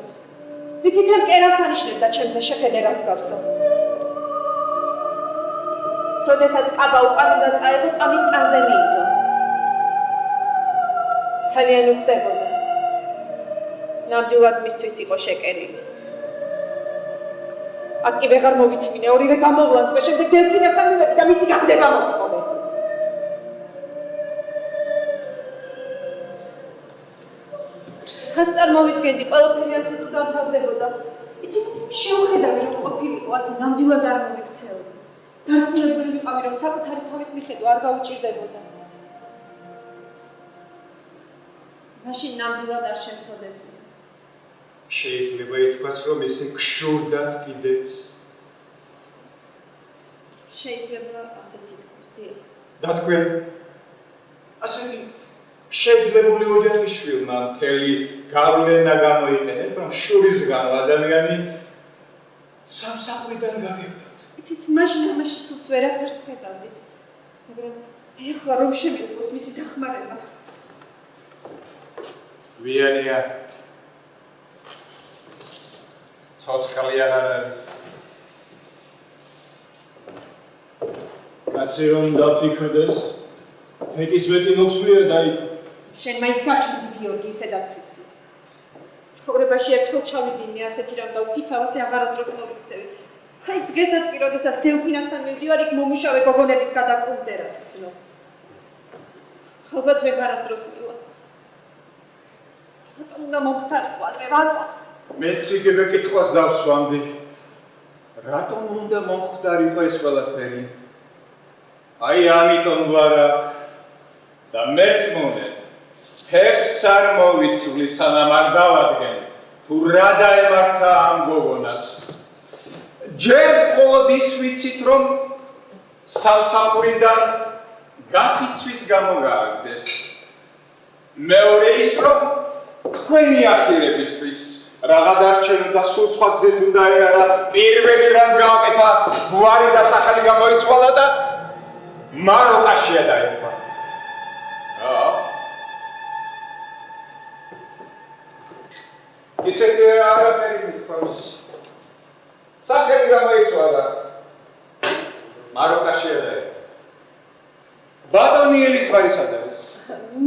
ვიფიქრე კერავს ანიშნებდა ჩემზე შეხედერას გავსო. როდესაც კაბა უკან უნდა წაიღო, წამით ტანზე მიიდო. ძალიან უხდებოდა. ნამდვილად მისთვის იყო შეკერილი. აქ კი ვეღარ მოვითმინე, ორივე გამოვლანწვე, შემდეგ დელფინასთან მივედი და მისი გაგდება მოვთხოვე. რას წარმოვიდგენდი, ყველაფერი ასე თუ დამთავრდებოდა. იცით, შევხედავი რომ ყოფილიყო ასე ნამდვილად არ მომიქცეოდი. დარწმუნებული ვიყავი რომ საკუთარი თავის მიხედვა არ გაუჭირდებოდა. მაშინ ნამდვილად არ შემცოდებია. შეიძლება ითქვას რომ ისე გშურდათ კიდეც. შეიძლება ასეც ითქვას, დიახ. და თქვენ ასეთი შეძლებული ოჯახის შვილმა მთელი გავლენა გამოიყენეთ რომ შურის გამო ადამიანი სამსახურიდან გავიღვდათ. იცით, მაშინ ამაში ცუც ვერაფერს ხედავდი. მაგრამ ეხლა რომ შემიძლოს მისი დახმარება. ვიანია ცოცხალი აღარ არის. კაცი რომ დაფიქრდეს, მეტისმეტი მოგვსვია დაიკო. შენ მაინც გაჩვენდი გიორგი, ისედაც ვიცი. ცხოვრებაში ერთხელ ჩავიდინე ასეთი რამ და უკიცავ ასე აღარასდროს მომიქცევი. აი დღესაც კი როდესაც დელფინასთან მივდივარ, იქ მომუშავე გოგონების გადაკრუნწერას ვწნო. ალბათ ვეღარასდროს მივა. რატომ უნდა მომხდარიყო ასე, რატომ? მეც იგივე კითხვას დავსვამდი. რატომ უნდა მომხდარიყო ეს ყველაფერი? აი ამიტომ ვარ აქ და მეც მომდენ. ფეხს არ მოვიცვლი სანამ არ დავადგენ თუ რა დაემართა ამ გოგონას. ჯერ მხოლოდ ის ვიცით რომ სამსახურიდან გაფიცვის გამო გააგდეს. მეორე ის რომ თქვენი ახირებისთვის რაღა დარჩენოდა სულ სხვა გზით უნდა ეარა. პირველი რაც გავაკეთა გვარი და სახელი გამოიცვალა და მაროკაშია დაერქვა. ისეთი არაფერი მithქვავს. სახელი გამოიცვალა. მაროკაშია დაერქვა. ბატონი ელიზბარი სად არის?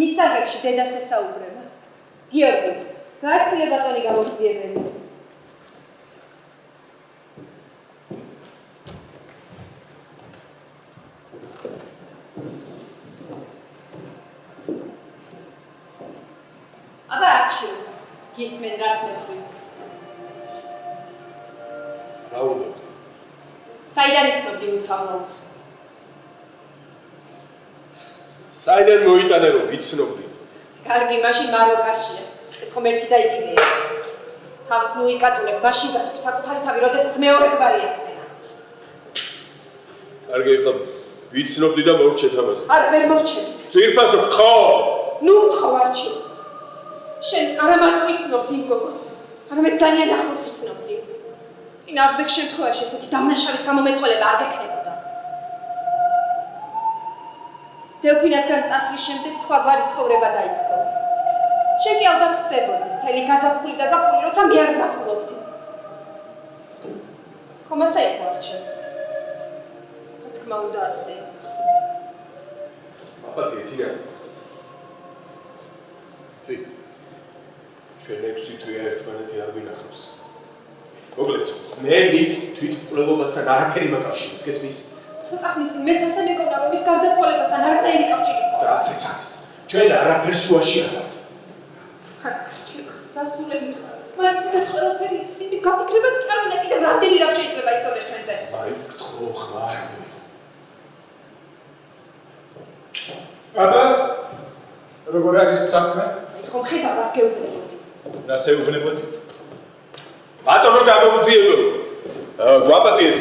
მისაღებში დედას ესაუბრება. გიორგი, გააცილე ბატონი გამოგძიებელი. აბა არჩი, გისმენ რას მეთქვი? რა უნდა? საიდან იცნობდი უცალმოც? საიდან მოიტანე რომ ვიცნობდი? კარგი, მაშინ მაროკაშიას. ეს ხომ ერთი და იგივეა. თავს მოიკატულებ, მაშინ გათქვი საკუთარი თავი, როდესაც მეორე გვარი ახსენა. კარგი, ახლა ვიცნობდი და მორჩეთ ამაზე. არა, ვერ მორჩებით. ძირფასო გთხოვ. ნუ გთხოვ არჩი. შენ არა მარტო იცნობდი იმ გოგოს, არამედ ძალიან ახლოს იცნობდი. წინააღმდეგ შემთხვევაში ესეთი დამნაშავის გამომეტყველება არ გექნებოდა. დელფინასგან წასვლის შემდეგ სხვაგვარი ცხოვრება დაიწყო. შენ კი ალბათ ხვდებოდი, მთელი გაზაფხული, როცა მე არ ვნახულობდი. ხომ ასე იყო არჩი? რა თქმა უნდა ასე. აბა თინა. ცი. ჩვენ ექვსი თუ ერთმანეთი არ ვინახავს. მოკლედ, მე მის თვითმკვლელობასთან არაფერი მაკავშირებს, გესმის? ცოტა ხნის წინ მეც ასე მეკონა, რომ ის გარდაცვალებასთან არაფერი კავშირი მქონდა. და ასეც არის. ჩვენ არაფერ შუაში არ ვართ. გასულები ხარ. მაგრამ ეს ყველაფერი იცის, იმის გაფიქრებაც კი არ მინდა, კიდევ რამდენი რამ შეიძლება იცოდეს ჩვენზე. მაინც გთხოვ ხარ. აბა როგორ არის საქმე? აი ხომ ხედავ რას გეუბნებოდი. რას ეუბნებოდით? ბატონო გამომძიებო. გვაპატიეთ.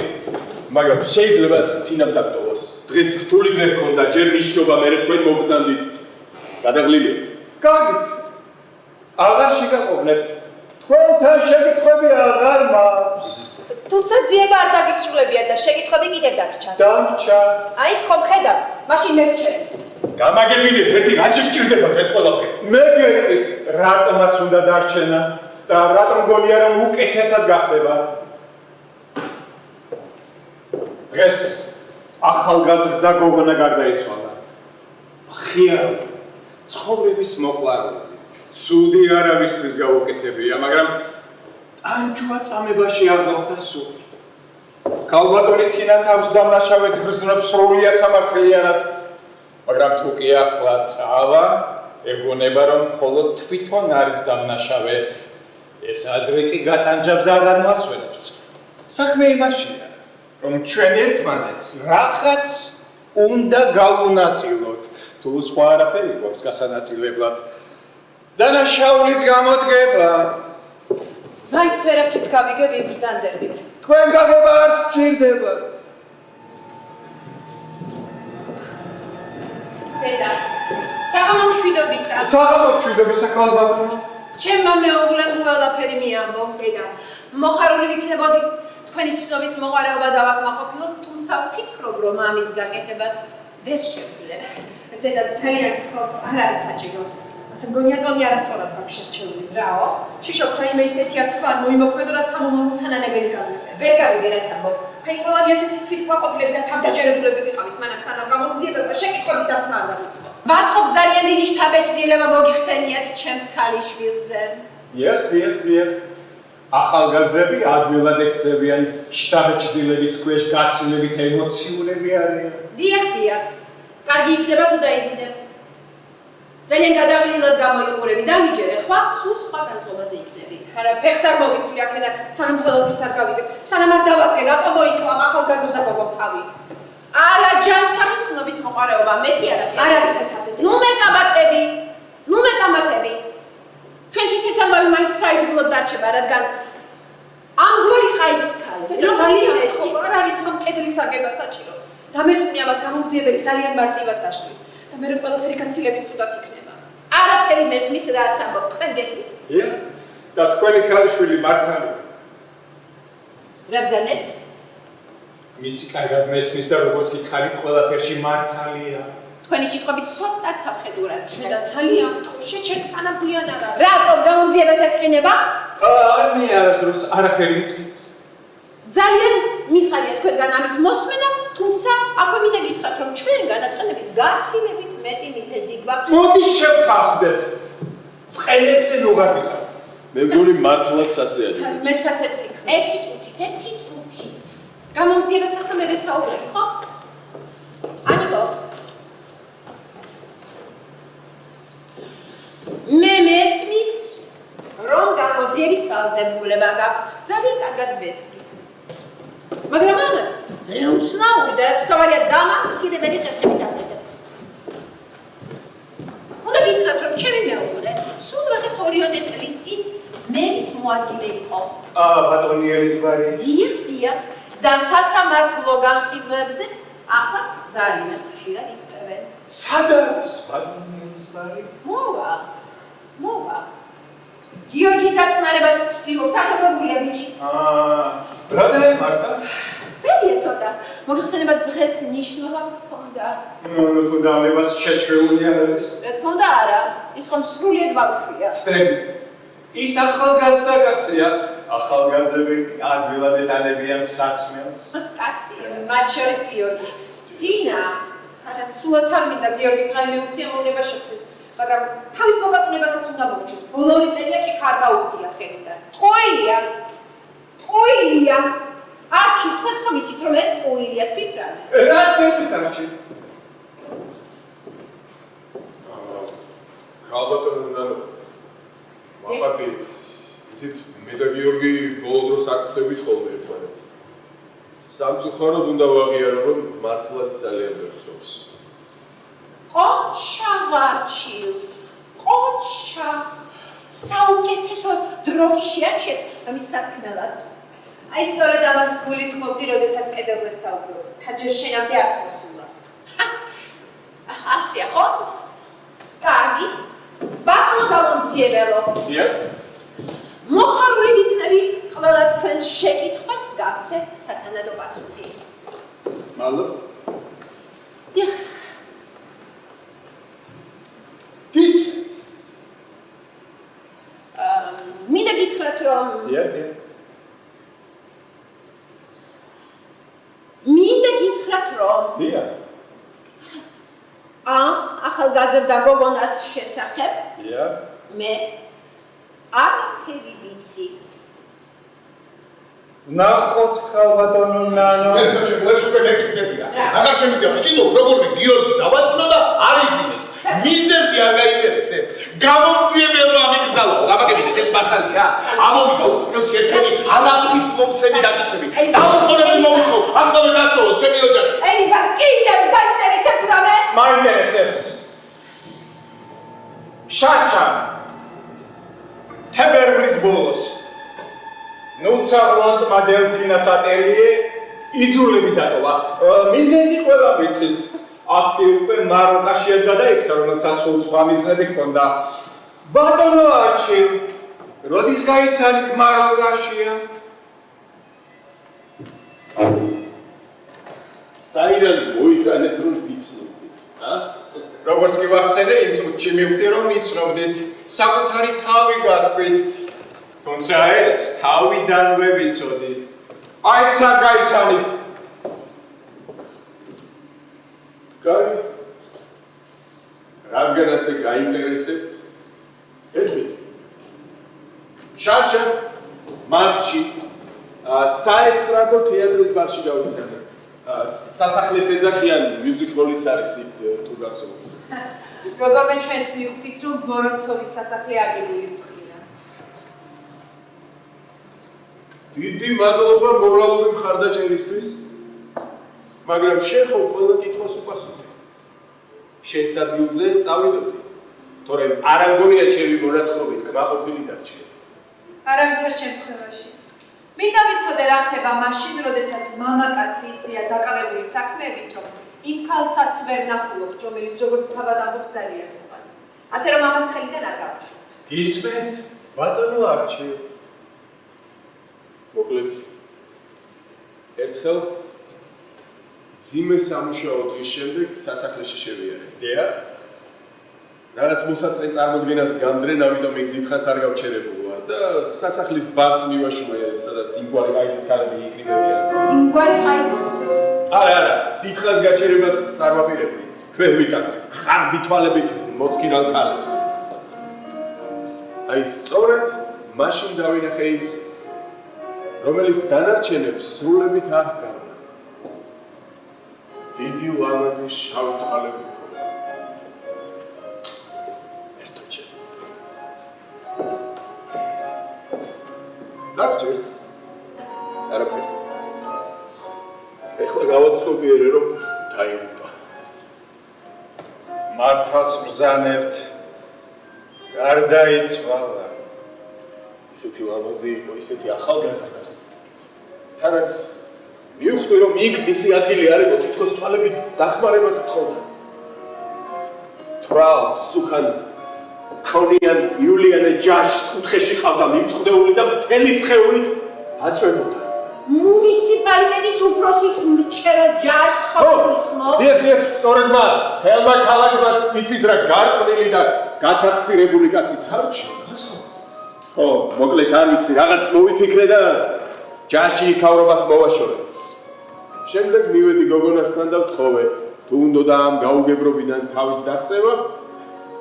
მაგრამ შეიძლება თინამ დაგტოვოს. დღეს რთული დღე გქონდა, ჯერ ნიშნობა, მერე თქვენ მოგბრძანდით. გადაღლილია. კარგით. აღარ შეგაყოვნებთ. თქვენთან შეკითხვები აღარ მაქვს. თუმცა ძიება არ დაგისრულებია და შეკითხვები კიდევ დაგრჩა. დამრჩა. აი, ხომ ხედავ, მაშინ მე ვჩვენ. გამაგებინეთ, ერთი რაში გჭირდებათ ეს ყველაფერი? მე გეტყვით, რატომაც უნდა დარჩენა და რატომ გონია რომ უკეთესად გახდება. დღეს ახალგაზრდა გოგონა გარდაიცვალა. ხიარი, ცხოვრების მოყვარული, ცუდი არავისთვის გაუკეთებია, მაგრამ ანჯუა წამებაში არ მოხდა სული. ქალბატონი თინა თავს დამნაშავედ გრძნობს სრულიად სამართლიანად, მაგრამ თუ კი ახლა წავა, ეგონება რომ მხოლოდ თვითონ არის დამნაშავე, ეს აზრი კი გატანჯავს და აღარ მოასვენებს. საქმე იმაშია, რომ ჩვენ ერთმანეთს რაღაც უნდა გავუნაწილოთ, თუ სხვა არაფერი გვაქვს გასანაწილებლად. დანაშაულის გამოდგება. მაინც ვერაფრით გავიგე ვიბრძანდებით. თქვენ გაღება არც გჭირდება. დედა, საღამო მშვიდობისა. საღამო მშვიდობისა, ქალბატონო. ჩემმა მეუღლემ ყველაფერი მიამბო. დედა, მოხარული ვიქნებოდი თქვენი ცნობის მოყარეობა დავაკმაყოფილოთ, თუმცა ვფიქრობ, რომ ამის გაკეთებას ვერ შევძლებ. დედა, ძალიან გთხოვ, არ არის საჭირო. ასე მგონია ტონი არასწორად გაქვს შერჩეული. რაო? შიშობ, რაიმე ისეთი ართხმა არ მოიმოქმედო, რაც სამომავლოცანანებელი გავიგე. ვერ გავიგე რას ამბობ. აი, ყველანი ასეთი თვითმაყოფილები და თავდაჯერებულები ვიყავით, მანამ სანამ გამომძიებელმა შეკითხვების დასმა არ დავიწყო. ვატყობ ძალიან დიდი შთაბეჭდილება მოგიხდენიათ ჩემს ქალიშვილზე. დიახ. ახალგაზრდები ადვილად ექცევიან შთაბეჭდილების ქვეშ გაცილებით ემოციურები არიან. დიახ. კარგი იქნება თუ დაიძინებ. ძალიან გადაღლილად გამოიყურები და მიჯერე, ხვა სულ სხვა განწყობაზე იქნები. არა, ფეხს არ მოვიცვლი აქედან, სანამ ყველაფერს არ გავიგე. სანამ არ დავადგენ, რატომ მოიკლავ ახალგაზრდა გოგომ თავი? არა, ჯანსაღი ცნობის მოყარეობა, მეტი არაფერი. არ არის ეს ასეთი. ნუ მეკამათები. ჩვენთვის ეს ამბავი მაინც საიდუმლოდ დარჩება, რადგან ამგვარი ყაიდის ქალები. ძალიან ხო, არ არის ამ კედლის აგება საჭირო. დამერწმუნე ამას გამომძიებელი ძალიან მარტივად გაშლის და მე ყველაფერი გაცილებით ცუდად იქნება. არაფერი მესმის რას ამბობ, თქვენ გესმით? და თქვენი ქალიშვილი მართალია. რა ბრძანეთ? მისი კარგად მესმის და როგორც გითხარით, ყველაფერში მართალია. თქვენი სიტყვები ცოტა თავხედურად მე და ძალიან გთხოვ, შეჩერდ სანამ გვიან არა. რატომ გამომძიებას ეწყინება? არ მე არასდროს არაფერი მწის. ძალიან მიხარია თქვენგან ამის მოსმენა, თუმცა აქვე მინდა გითხრათ, რომ ჩვენ განაცხადების გაცილებით მეტი მიზეზი გვაქვს. მოდი შევთანხმდეთ. წყელებზე ნუღარისა. მე მგონი მართლაც ასე არის. მეც ასე ვფიქრობ. ერთი წუთით. გამომძიებას ახლა მე ვესაუბრებ, ხო? ანიკო. მე მესმის, რომ გამოძიების ვალდებულება გაქვთ. ძალიან კარგად მესმის. მაგრამ ამას მე უცნაური და რაც თავარია დამამცირებელი ხერხებით აღედებ. უნდა გითხრათ, რომ ჩემი მეუღლე სულ რაღაც 2 წლის წინ მერის მოადგილე იყო. ბატონი ელიზბარი. დიახ, და სასამართლო განხილვებზე ახლაც ძალიან ხშირად იწყებენ. სად არის ბატონი ელიზბარი? მოვა. გიორგის დაწნარებას ვცდილობ, საკუთრებულია ბიჭი. რადგან მართა? ბევრია ცოტა. მოგხსენება დღეს ნიშნობა მქონდა. ნუ თუ დავლებას შეჩვეული არ არის. რა თქმა უნდა არა, ის ხომ სრულიად ბავშვია. ცდები. ის ახალგაზრდა კაცია. ახალგაზრდები ადვილად ეტანებიან სასმელს. კაცია. მათ შორის გიორგიც. ტინა, არა, სულაც არ მინდა გიორგის რაიმე უსიამოვნება შეხვდეს, მაგრამ თავის მოგაყუნებასაც უნდა მოვჭიდ. ბოლო 2 წელიწადში ხარ გაუგდია ხელიდან. ტყუილია. არჩი, თქვენც რომ იცით, რომ ეს ტყუილია, თქვით რა? რას გეტყვით არჩი? ქალბატონო ნანო. მახატით, იცით, მე და გიორგი ბოლო დროს აქ ვხვდებით ხოლმე ერთმანეთს. სამწუხაროდ უნდა ვაღიარო, რომ მართლაც ძალიან ვერ ვსვავს. ყოჩა ვარჩილ. საუკეთესო დრო კი შეარჩიეთ ამის სათქმელად. აი სწორედ ამას გულისხმობდი, როდესაც კედელზე ვსაუბრობ. თაჯერ შენამდე არც მოსულა. ასია ხო? კარგი. ბატონო გამომძიებელო. დიახ. მოხარული ვიქნები ყველა თქვენს შეკითხვას გავცე სათანადო პასუხი. მადლობ. დიახ. ის მინდა გითხრათ რომ დიახ. მინდა გითხრათ რომ დიახ. ახალგაზრდა გოგონას შესახებ დიახ. მე არაფერი ვიცი. ნახოთ ქალბატონო ნანო. ეს უკვე მეკისგებია. აღარ შემიძლია ვთქვით, როგორი გიორგი დავაძინო და არ იძინებს. მიზეზი არ გაინტერესებს. გამომძიებელმა მიგზავნო. გამაგებინეს ეს მართალია. ამოვიდა უკეთეს შეერთებული ალახის მომცემი დაკითხვები. დაუყოვნებლივ მოვიხო. ახლა დათო, ჩემი ოჯახი. ელიზბარ კიდევ გაინტერესებთ რამე? მაინტერესებს. შარშა. თებერვლის ბოლოს. ნუცაღლანდ მადელფინას ატელიე იძულები დატოვა. მიზეზი ყველა ვიცით. აქ უკვე მაროკაში გადაიქცა, რომელსაც სულ სხვა მიზნები ჰქონდა. ბატონო არჩილ, როდის გაიცანით მაროკაშია? საიდან მოიტანეთ რომ ვიცნობდით, როგორც კი ვახსენე, იმ წუთში მივხვდი რომ იცნობდით, საკუთარი თავი გატყვით. თუმცა ეს თავიდანვე ვიცოდი. აიც არ გაიცანით. კარგი. რადგან ასე გაინტერესებთ, ეთქვით. შარშა მარტში საესტრადო თეატრის ბარში გავიცანე. სასახლის ეძახიან მიუზიკლიც არის იქ თუ გახსოვს. როგორმე ჩვენც მივხვდით, რომ ვორონცოვის სასახლე აგებული სხირა. დიდი მადლობა მორალური მხარდაჭერისთვის. მაგრამ შენ ხო ყველა კითხვას უპასუხე. შენს ადგილზე წავიდოდი. თორემ არ ამგონია ჩემი მონათხრობით კმაყოფილი დარჩე. არავითარ შემთხვევაში. მინდა ვიცოდე რა ხდება მაშინ, როდესაც მამაკაცი ისეა დაკავებული საქმეებით, რომ იმ ქალსაც ვერ ნახულობს, რომელიც როგორც თავად ამბობს ძალიან უყვარს. ასე რომ ამას ხელიდან არ გავუშვებ. ისმენთ, ბატონო არჩილ. მოკლედ ერთხელ ძიმე სამუშაო დღის შემდეგ სასახლეში შევიარე. დიახ. რაღაც მოსაწყენ წარმოდგენას გამდრენ, ამიტომ იქ დიდხანს არ გავჩერებული ვარ და სასახლის ბარს მივაშურე, სადაც იმგვარი ყაიდის ქალები იკრიბებიან. იმგვარი ყაიდოს? არა, დიდხანს გაჩერებას არ ვაპირებდი. ქვევიდან ხარბი თვალებით მოწკირალ ქალებს. აი სწორედ მაშინ დავინახე ის, რომელიც დანარჩენებს სრულებით არ ჰგავდა. დიდი ლამაზი შავი თვალები ჰქონდა. ერთოჩე. რა გჭირთ? არაფერი. ეხლა გავაცნობიერე, რომ დაიღუპა. მართალს ბრძანებთ. გარდაიცვალა. ისეთი ლამაზი იყო, ისეთი ახალგაზრდა. თანაც მივხვდი, რომ იქ მისი ადგილი არ იყო, თითქოს თვალები დახმარებას გთხოვდა. თვრალ, სუქან, ქონიან იულიანე ჯაშს კუთხეში ყავდა მიმწყდეული და მთელი სხეულით აწვებოდა. მუნიციპალიტეტის უფროსის მრჩეველ ჯაშს ხომ? დიახ, სწორედ მას. თელმა ქალაქმა იცის რა გარყვნილი და გათახსირებული კაცი ცარჩი. ო, მოკლედ არ ვიცი, რაღაც მოვიფიქრე და ჯაში იქავრობას მოვაშორე. შემდეგ მივედი გოგონასთან და ვთხოვე, თუ უნდოდა ამ გაუგებრობიდან თავის დაღწევა,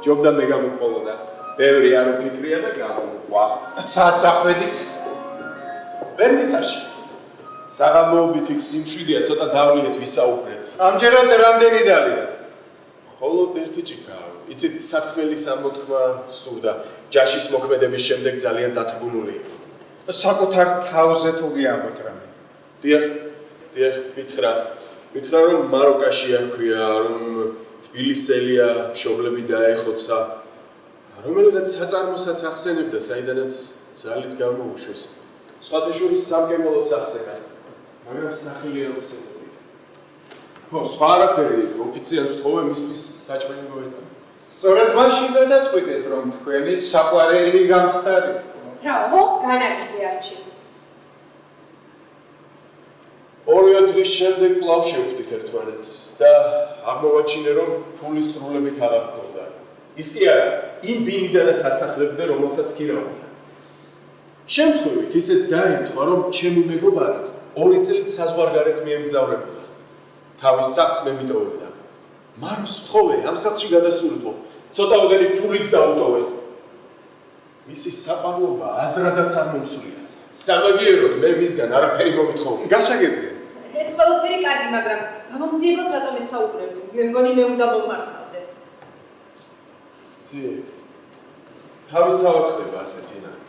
ჯობდა მე გამიყოლოდა. ბევრი არ უფიქრია და გამოვყვა. საწახვედით. ვერნისაში. საღამოობით იქ სიმშვიდეა, ცოტა დავლიეთ ვისაუბრეთ. ამჯერად რამდენი დალია? მხოლოდ ერთი ჭიქა. იცით, საქმელის ამოთქმა სურდა. ჯაშის მოქმედების შემდეგ ძალიან დათრგუნული იყო. საკუთარ თავზე თუ გიამბობთ რამე? დიახ, ვითხრა რომ მაროკაშია ჰქვია, რომ თბილისელია, მშობლები დაეხოცა. რომელიღაც საწარმოსაც ახსენებდა, საიდანაც ძალით გამოუშვეს. სხვათა შორის სამკერვალოც ახსენა, მაგრამ სახელი არ უხსენებია. ხო, სხვა არაფერი, ოფიციალს ვთხოვე მისთვის საჭმელი მოვეტანე. სწორედ მაშინ გადაწყვიტეთ, რომ თქვენი საყვარელი გამხდარიყო. რაო, განაგრძე არჩი. ორი დღის შემდეგ კვლავ შევხვდით ერთმანეთს და აღმოვაჩინე, რომ ფული სრულებით აღარ ჰქონდა. ის კი არა, იმ ბინიდანაც ასახლებდა, რომელსაც ქირავდა. შემთხვევით ისეთ დაემთხვა, რომ ჩემი მეგობარი 2 წელით საზღვარგარეთ მიემგზავრებოდა. თავის სახლს მე მიტოვებდა. მაროს ვთხოვე, ამ სახლში გადასულიყო, ცოტაოდენი ფულით დაუტოვე. მისი საყვარლობა აზრადაც არ მომსვლია. სამაგიეროდ მე მისგან არაფერი მომითხოვე. გასაგებია. ეს ყველაფერი კარგი, მაგრამ გამომძიებელს რატომ ესაუბრებდი? მე მგონი მე უნდა მომართავდე. ძი თავისთავად ხდება ასეთი ნადი.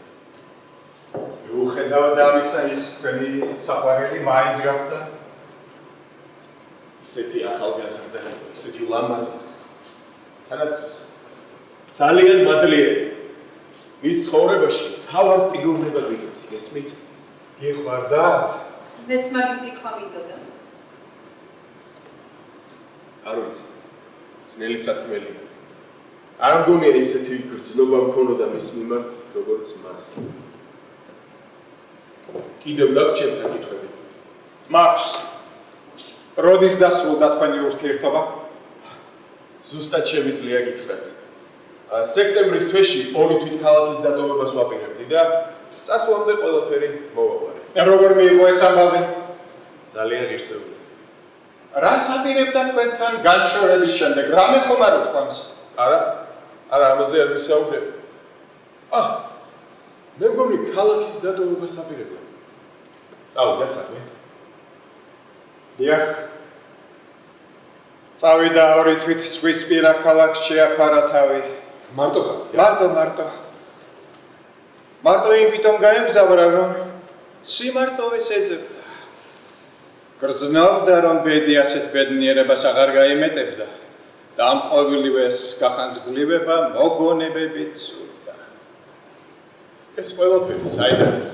მიუხედავად ამისა, ის თქვენი საყვარელი მაინც გახდა. ისეთი ახალგაზრდა, ისეთი ლამაზი. თანაც ძალიან მადლიერი. მის ცხოვრებაში თავად პიროვნებად ვიგეცი, გესმით? გიყვარდათ? მეც მაგის კითხვა მინდოდა. არ ვიცი. ძნელი სათქმელია. არ მგონია ისეთი გრძნობა მქონოდა მის მიმართ, როგორც მას. კიდევ გაქვს ჩემთან კითხვები? მაქვს. როდის დასრულდა თქვენი ურთიერთობა? ზუსტად შემიძლია გითხრათ. სექტემბრის თვეში 2 თვით ქალაქის დატოვებას ვაპირებდი და წასვლამდე ყველაფერი მოვაყარე. როგორ მიიღო ეს ამბავი? ძალიან ღირსეული. რას აპირებდა თქვენთან განშორების შემდეგ? რამე ხომ არ უთქვამს? არა, ამაზე არ ვისაუბრებ. მე მგონი ქალაქის დატოვებას აპირებდა. წავიდა საქმე. დიახ. წავიდა 2 თვით ზღვისპირა ქალაქს შეაფარა თავი. მარტო წავიდა. მარტო. მარტო იმითომ გაემგზავრა, რომ სიმარტოვეს ეძებდა. გრძნობდა, რომ ბედი ასეთ ბედნიერებას აღარ გაიმეტებდა და ამ ყოველივეს გახანგრძლივება მოგონებებით სურდა. ეს ყველაფერი საიდანაც?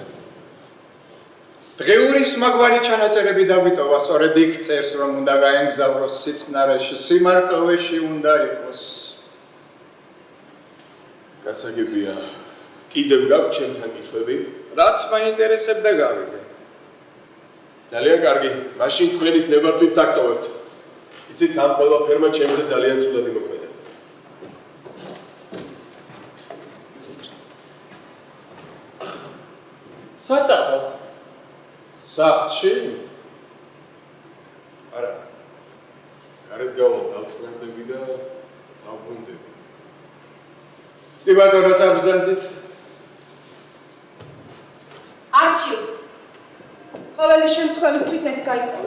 დღეურის მაგვარი ჩანაწერები დაგვიტოვა, სწორედ იქ წერს, რომ უნდა გაემგზავროს სიწყნარეში, სიმარტოვეში უნდა იყოს. გასაგებია, კიდევ გაქვს ჩემთან კითხვები? რაც მაინტერესებდა გავიგე. ძალიან კარგი, მაშინ თქვენის ნებართვით დაგტოვებთ. იცით, ამ ყველაფერმა ჩემზე ძალიან ცუდად იმოქმედა. საწახო. სახლში? არა. გარეთ გავალ დავწყნარდები და დავბრუნდები. კი ბატონო, წამგზავნით. არჩი. ყოველი შემთხვევისთვის ეს გაიყო.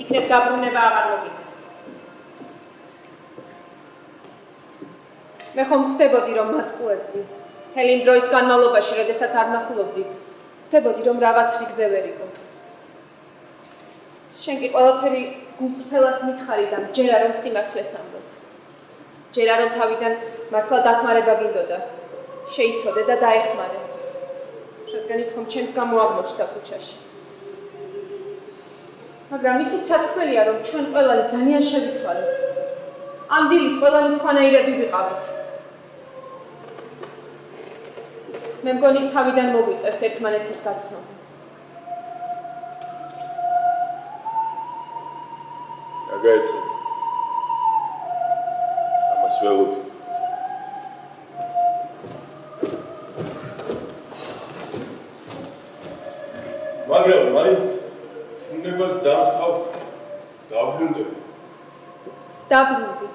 იქნებ გაბრუნება აღარ მოგიდეს. მე ხომ ხვდებოდი, რომ მატყუებდი. მთელი იმ დროის განმავლობაში, როდესაც არ ნახულობდი, ხვდებოდი, რომ რაღაც რიგზე ვერ იყო. შენ კი ყველაფერი გულწრფელად მითხარი და მჯერა, რომ სიმართლეს ამბობ. ჯერა, რომ თავიდან მართლა დახმარება გინდოდა. შეიცოდე და დაეხმარე. რადგან ის ხომ ჩემს გამო აღმოჩნდა ქუჩაში. მაგრამ ისიც სათქმელია, რომ ჩვენ ყველანი ძალიან შევიცვალეთ. ამ დილით ყველანი სხვანაირები ვიყავით. მე მგონი თავიდან მოგვიწევს ერთმანეთის გაცნობა. გაგაეწე. ამას ველოდი. მაგრამ მაინც თუნებას დავთავ დავბრუნდები. დაბრუნდი.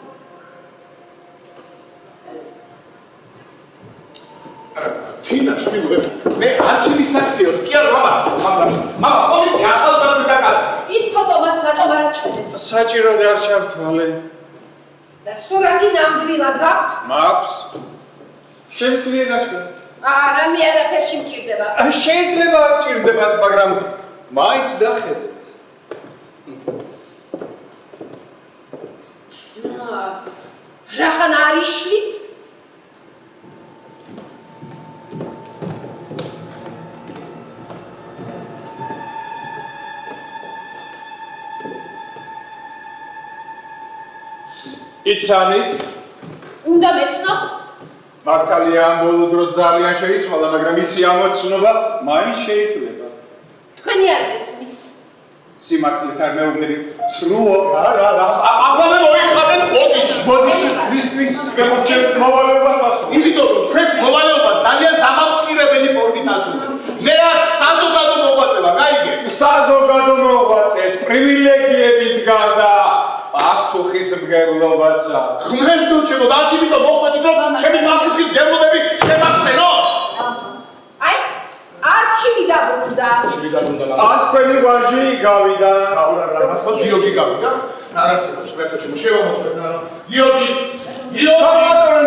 თინა შვილები, მე არჩილის აქციელს კი არ ვამაყობ, მაგრამ ხომ ის ახალგაზრდა კაცი. ის ფოტო მას რატომ არ აჩვენეთ? საჭიროდ არ ჩავთვალე. და სურათი ნამდვილად გაქვთ? მაქვს. შემიძლია გაჩვენოთ. არა, მე არაფერში მჭირდება. შეიძლება არ ჭირდებათ, მაგრამ მაინც დახედეთ. რახან არ იშლით? იცანით? უნდა მეცნო? მართალია ამ ბოლო დროს ძალიან შეიცვალა, მაგრამ ისი ამოცნობა მაინც შეიძლება. თქვენი არ მესმის. სიმართლეს არ მეუბნები. ცრუო. რა. ახლა მე მოიხადეთ ბოდიში. ვის მე ხო ჩემს მოვალეობას ვასწავლე. იმიტომ რომ თქვენს მოვალეობას ძალიან დამამცირებელი ფორმით ასრულებ. მე აქ საზოგადო მოღვაწეა, გაიგეთ? საზოგადო მოღვაწეს პრივილეგიების გარდა პასუხისმგებლობაცა. ღმერთო ჩემო, და ამიტომ მოხდით რომ ჩემი პასუხისმგებლობები შემახსენო. არჩივი დაბრუნდა. ან თქვენი ვაჟი გავიდა. რა, გიორგი გავიდა? არ არსებობს, ღმერთო ჩემო, შევამოწმე. გიორგი.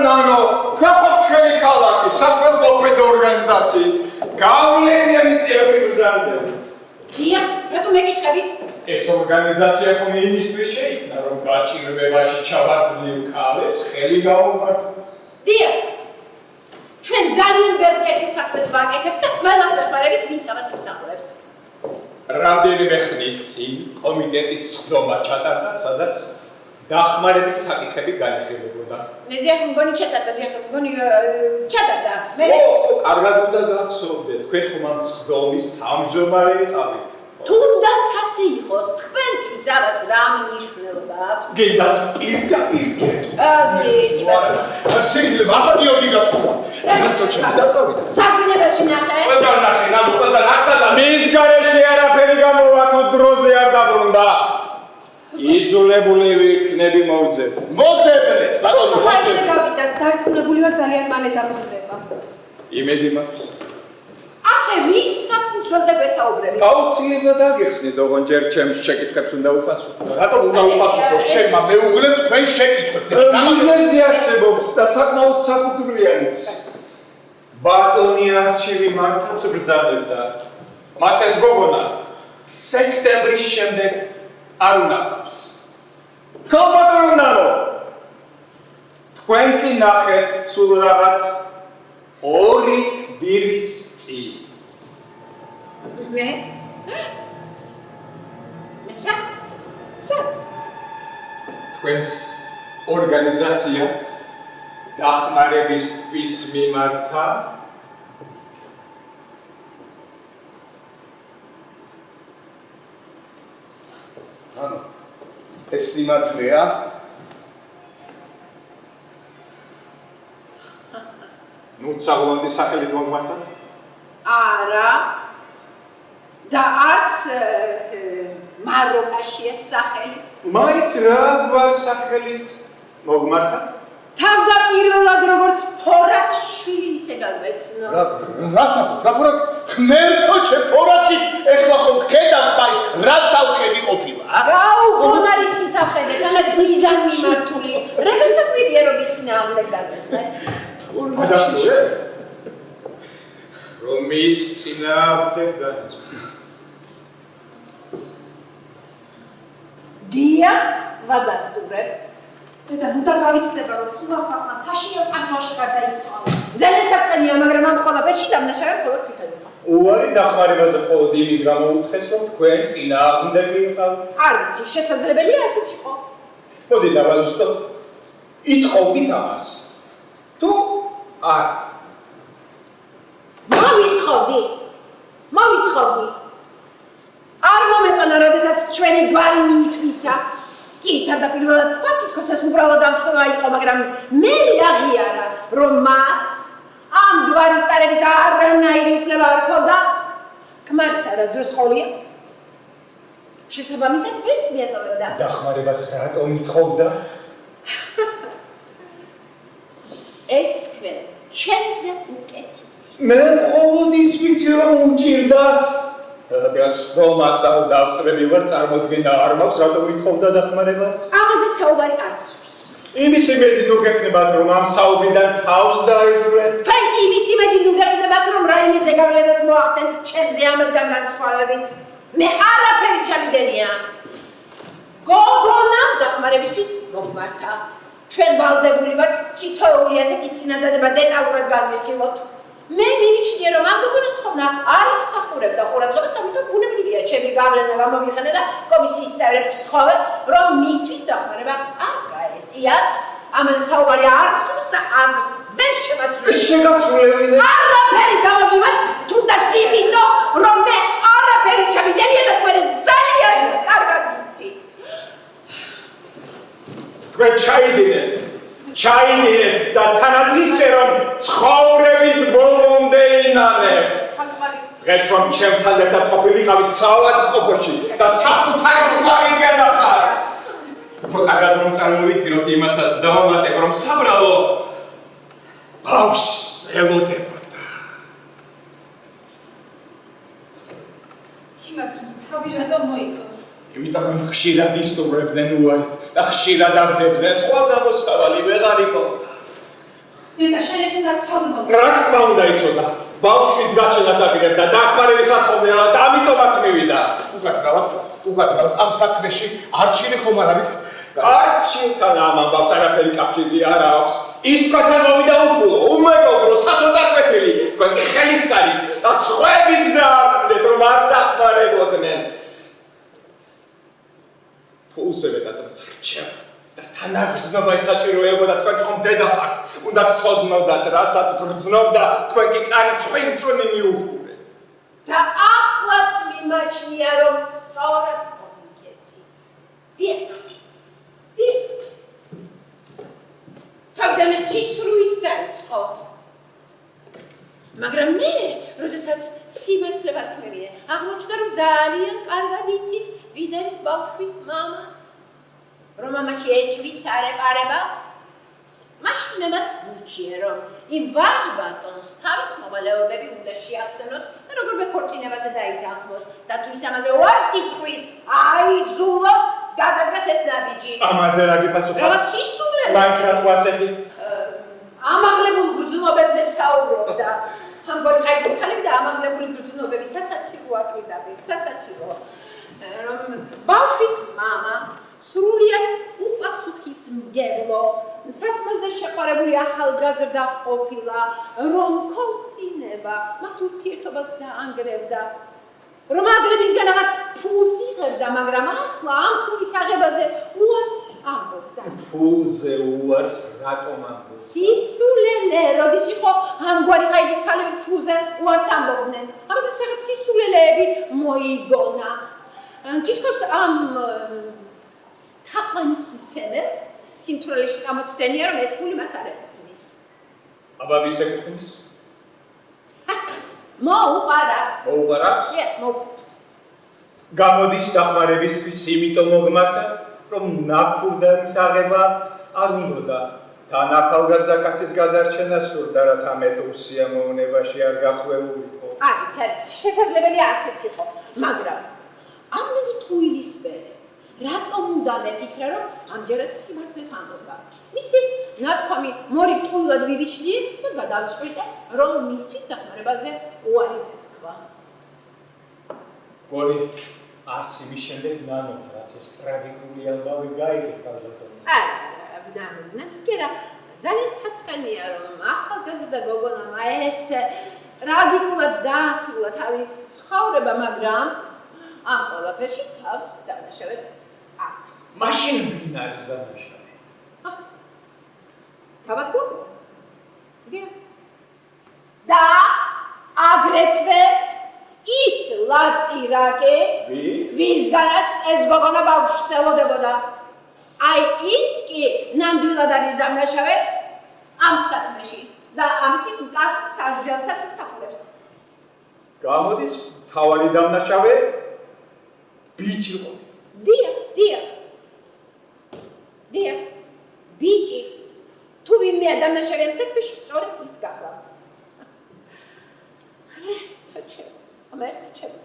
ნანო, თქვენ ხო ჩვენი ქალაქი, სახელმწიფო ორგანიზაციის გავლენიანი წევრი ბრძანდები. დიახ, რატო მეკითხებით? ეს ორგანიზაცია ხომ იმისთვის შეიქმნა, რომ გაჭირვებაში ჩავარდნილ ქალებს ხელი გაუმართო. დიახ. ჩვენ ძალიან ბევრ კეთილ საქმეს ვაკეთებთ და ყველას ვეხმარებით, ვინც ამას იმსახურებს. რამდენიმე ხნის წინ კომიტეტის სხდომა ჩატარდა, სადაც დახმარების საკითხები განიხილებოდა. მე დიახ, მგონი ჩატარდა. მე ხო, კარგად უნდა გახსოვდეთ, თქვენ ხომ ამ სხდომის თავმჯდომარე იყავით. თუნდაც ასე იყოს, თქვენთვის ამას რა მნიშვნელობა აქვს? გინდათ პირდაპირ კი ბატონო. შეიძლება ახლა გიორგი გასულა. საძინებელში ნახე? ყველგან ნახე, ნამო, ყველგან არცადა. მის გარეშე არაფერი გამოვა თუ დროზე არ დაბრუნდა. იძულებული ვიქნები მოვძებ. მოძებნეთ, ბატონო. ფაიზე გავიდა, დარწმუნებული ვარ ძალიან მალე დაბრუნდება. იმედი მაქვს. ასე ვის საფუძველზე გვესაუბრები? აუცილებლად აგიხსნით, ოღონდ ჯერ ჩემს შეკითხვებს უნდა უპასუხო. რატომ უნდა უპასუხოს ჩემმა მეუღლემ თქვენ შეკითხვებს? მიზეზი არსებობს და საკმაოდ საფუძვლიანიც. ბატონი არჩივი მართლაც ბრძანებდა. მას ეს გოგონა სექტემბრის შემდეგ არ უნახავს. ხო ბატონო ნანო, თქვენ კი ნახეთ სულ რაღაც 2 კვირის წინ. მე? თქვენს ორგანიზაციას დახმარებისთვის მიმართა ეს სიმართლეა? ნუ წაგვანდი სახელით მოგმართა? არა. და არც მაროკაშია სახელით. მაიც რა გვარ სახელით მოგმართა? თავდაპირველად როგორც ფორაკიშვილი ისე განვეცნო. რა საფუძ, რა ფორაკ? ღმერთო ჩემ ფორაკის ეხლა ხომ ხედავთ, აი რა თავხედი ყოფილა? გაუგონ არის სიტახედე, თანაც მიზან მიმართული. რა გასაკვირია რომ ის წინააღმდეგ განვეცნე? ადასტურე? რომ ის წინააღმდეგ განვეცნე. დიახ, ვადასტურებ. და ნუ დავიწყდება რომ სულ ახლა საშინელ პანჯოში გარდაიცვალა. ძალიან საწყენია, მაგრამ ამ ყველაფერში დამნაშავე მხოლოდ თვითონ. უარი დახმარებაზე მხოლოდ იმის გამო უთხრეს, რომ თქვენ წინააღმდეგი იყავთ. არ ვიცი, შესაძლებელია ასეც იყო. მოდი დავაზუსტოთ. ითხოვდით ამას. თუ არ. მოვითხოვდი. არ მომეწონა, როდესაც ჩვენი გვარი მიითვისა. კი, თავდაპირველად თქვა, თითქოს ეს უბრალოდ ამთხოვა იყო, მაგრამ მე აღიარა, რომ მას ამ გვარის ტარების არანაირი უფლება არ ჰქონდა. ქმარიც არასდროს ყოლია. შესაბამისად, ვერც მიატოვებდა. დახმარებას რატომ ითხოვდა? ეს თქვენ ჩემზე უკეთიც. მე მხოლოდ ის ვიცი, რომ უჭირდა გასწრომას არ დავსწრები ვარ, წარმოდგენა არ მაქვს, რატომ ითხოვდა დახმარებას? ამაზე საუბარი არ სურს. იმის იმედი ნუ გექნებათ, რომ ამ საუბრიდან თავს დაიძვრეთ. თქვენ კი იმის იმედი ნუ გექნებათ, რომ რაიმე ზეგავლენას მოახდენთ ჩემზე ამადგან განსხვავებით. მე არაფერი ჩამიდენია. გოგონა დახმარებისთვის მოგმართა. ჩვენ ვალდებული ვართ თითოეული ასეთი წინადადება დეტალურად განვიხილოთ. მე მივიჩნიე, რომ ამ გოგონას თხოვნა არ იმსახურებდა ყურადღებას, ამიტომ ბუნებრივია ჩემი გავლენა გამოვიყენე და კომისიის წევრებს ვთხოვე, რომ მისთვის დახმარება არ გაეცა. გეცდიათ, ამაზე საუბარი არ გწურს და აზრს ვერ შემასრულებთ. შეგასრულებინე. არაფერი გამოგივათ, თუნდაც იმიტომ, რომ მე არაფერი ჩამიდენია და თქვენ ძალიან კარგად იცით. თქვენ ჩაიდინეთ და თანაც ისე რომ ცხოვრების ბოლომდე ინანებთ. დღეს რომ ჩემთან ერთად ყოფილიყავით საავადმყოფოში და საკუთარი თვალი განახართ. უფრო კარგად რომ წარმოვიდგინოთ იმასაც დავამატებ, რომ საბრალო ბავშვს ელოდებოდა. მაგრამ თავი რატომ მოიგო? იმიტომ რომ ხშირად ისტუმრებდნენ უარით და ხშირად აღდებდნენ, სხვა გამოსავალი ვეღარ იყო. დედა, შენ ეს უნდა გწოდნო. რა თქმა უნდა იცოდა. ბავშვის გაჩენას აპირებდა, დახმარების ათხოვნა და ამიტომაც მივიდა. უკაცრავად ამ საქმეში არჩილი ხომ არ არის? არჩილთან ამ ამბავს არაფერი კავშირი არ აქვს. ის თქვენთან მოვიდა უფულო, უმეგობრო, საწოდაკვეთილი, თქვენ კი ხელით კარით და სხვაებიც დაარწმუნეთ, რომ არ დახმარებოდნენ. ფულზე მეტადაც რჩება და თანაგრძნობა საჭიროებოდა თქვენ ხომ დედა ხართ. უნდა გწოდნოდათ, რასაც გრძნობდა, თქვენ კი კარი წვინწვინი მიუხურეთ. და ახლაც მიმაჩნია, რომ სწორად მომიგეცი. დიახ. თავიდან სიცრუით დაიწყო. მაგრამ მე, როდესაც სიმართლე ვათქმევინე, აღმოჩნდა, რომ ძალიან კარგად იცის, ვინ არის ბავშვის მამა. რომ ამაში ეჭვიც არ ეპარება. მაშინ მე მას ვურჩიე, რომ იმ ვაჟბატონს თავის მოვალეობები უნდა შეახსენოს და როგორმე ქორწინებაზე დაითანხმოს და თუ ის ამაზე უარ სიტყვის აიძულოს, გადადგას ეს ნაბიჯი. ამაზე რა გიპასუხა? რაღაც სისულელე. მაინც რა თქვა ასეთი? ამაღლებულ გრძნობებზე საუბრობდა. ამგვარი ყაიდის ქალები და ამაღლებული გრძნობები სასაცილო აკიდაბი, სასაცილო. რომ ბავშვის მამა სრულიად უპასუხისმგებლო, სასმელზე შეყვარებული ახალგაზრდა ყოფილა, რომ ქორწინება მათ ურთიერთობას დაანგრევდა. რომ აგრებისგან რაღაც ფულს იღებდა, მაგრამ ახლა ამ ფულის აღებაზე უარს ამბობდა. ფულზე უარს რატომ ამბობ? სისულელე, როდის იყო ამგვარი ყაიდის ქალები ფულზე უარს ამბობდნენ. ამასაც რაღაც სისულელეები მოიგონა. თითქოს ამ თაყვანის მცემელს სიმთვრალეში წამოწდენია, რომ ეს ფული მას არ ეკუთვნის. აბა ვის ეკუთვნის? მოუყარავს. მოუყარავს? მოუყარავს. გამოდის დახმარებისთვის იმიტომ მოგმართა, რომ ნაკურდარის აღება არ უნდოდა. თან ახალგაზრდა კაცის გადარჩენა სურდა, რათა მეტ უსიამოვნებაში არ გახვეულიყო. არის, შესაძლებელია ასეც იყო, მაგრამ ამდენი ტყუილის მერე რატომ უნდა მეკითხა, რომ ამჯერად სიმართლეს ამბობდა. მის ეს ნათქვამი მორიგ ტყუილად მივიჩნიე და გადავწყვიტე, რომ მისთვის დახმარებაზე უარი მეთქვა. გონი არც იმის შემდეგ ნანო, რაც ეს ტრაგიკული ამბავი გაიგო ბატონო. ნანო, კერა, ძალიან საწყენია, რომ ახალგაზრდა გოგონამ ეს ტრაგიკულად დაასრულა თავის ცხოვრება, მაგრამ ამ ყველაფერში თავს დამნაშავედ აქვს. მაშინ ვინ არის დამნაშავე? თავად გოგო. და აგრეთვე ის ლაწირაკი, ვისგანაც ეს გოგონა ბავშვს ელოდებოდა. აი ის კი ნამდვილად არის დამნაშავე ამ საქმეში და ამით მკაცრ სასჯელსაც მსახურებს. გამოდის თავარი დამნაშავე ბიჭი იყო. დიახ. ბიჭი. თუ ვინმე დამნაშავე ამ საქმეში სწორედ ის გახლავთ. ამერტაჩება.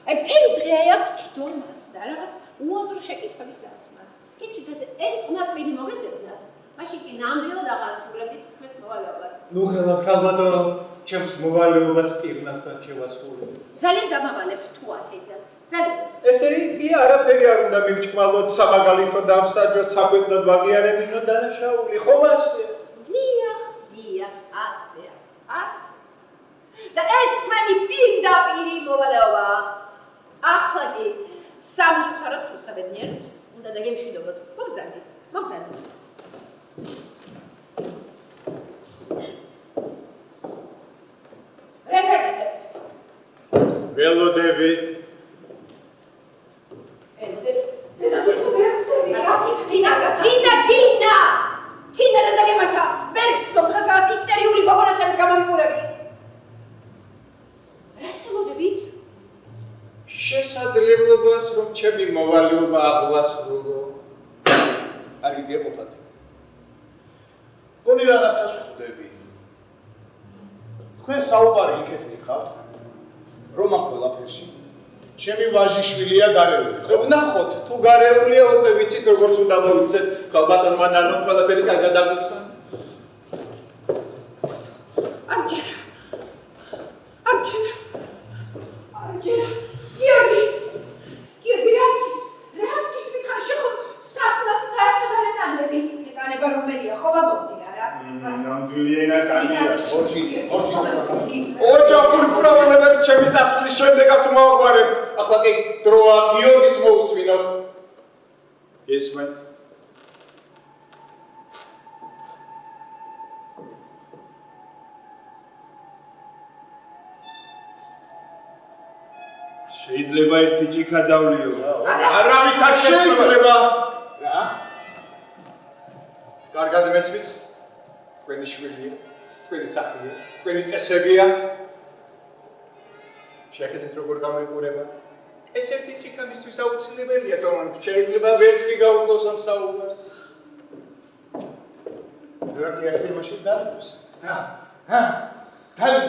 აი მთელი დღე აქ ჯდომას და რაღაც უაზრო შეკითხვების დასმას. კიჩით ეს ყმაწვილი მოგეძებნათ. მაშინ კი ნამდვილად აღასრულებდით თქვენს მოვალეობას. ნუ ხალბატონო, ჩემს მოვალეობას პირნათლად შევასრულებ. ძალიან დამავალებთ თუ ასე იცით. ძალიან. ესენი კი არაფერი არ უნდა მივჭმალოთ, სამაგალითო დავსაჯოთ, საკვირდოდ ვაღიარებინო დანაშაული, ხომ ასეა? დიახ, ასეა. და ეს თქვენი პირდაპირი მოვალეობაა. ახლა კი სამწუხაროდ თუ საბედნიეროდ უნდა დაგემშვიდობოთ. მოგზავნით. რესაკეთებთ? ველოდები. დედაზე თუ ვერ ხვდები, რა გიქთინა? თინა და დაგემართა, ვერ გწდობ დღეს რაღაც ისტერიული გოგონასებით გამოიყურები. რასელოდებით? შესაძლებლობას რომ ჩემი მოვალეობა აღვასრულო. კარგი დიაყოფად. გონი რაღაცას ხვდები. თქვენ საუბარი იქეთ მიყავთ, რომ ამ ყველაფერში ჩემი ვაჟიშვილია გარეული, ხო? ვნახოთ, თუ გარეულია უკვე ვიცით როგორც უნდა მოვიცეთ, ხო ბატონმა ნანო ყველაფერი კარგად დაგვიხსნა. ამჯერა. გიორგი, რამჯის მითხარ შეხო სასმას საერთოდ არ ეტანები. ეტანება რომელია, ხო ვამბობდი რა. ნამდვილი ენა კანია. ოჯახურ პრობლემებს ჩემი წასვლის შემდეგაც მოვაგვარებთ. ახლა კი დროა გიორგის მოусვინოთ. ისმენთ. შეიძლება ერთი ჭიქა დავლიო. არავით არ შეიძლება. რა? კარგად მესმის? თქვენი შვილია, თქვენი სახლია, თქვენი წესებია. შეხედეთ როგორ გამოიყურება. ეს ერთი ჭიქა მისთვის აუცილებელია, თორემ შეიძლება ვერც კი გაუკლოს ამ საუბარს. რა კი ასე მაშინ დაწყოს? დალი.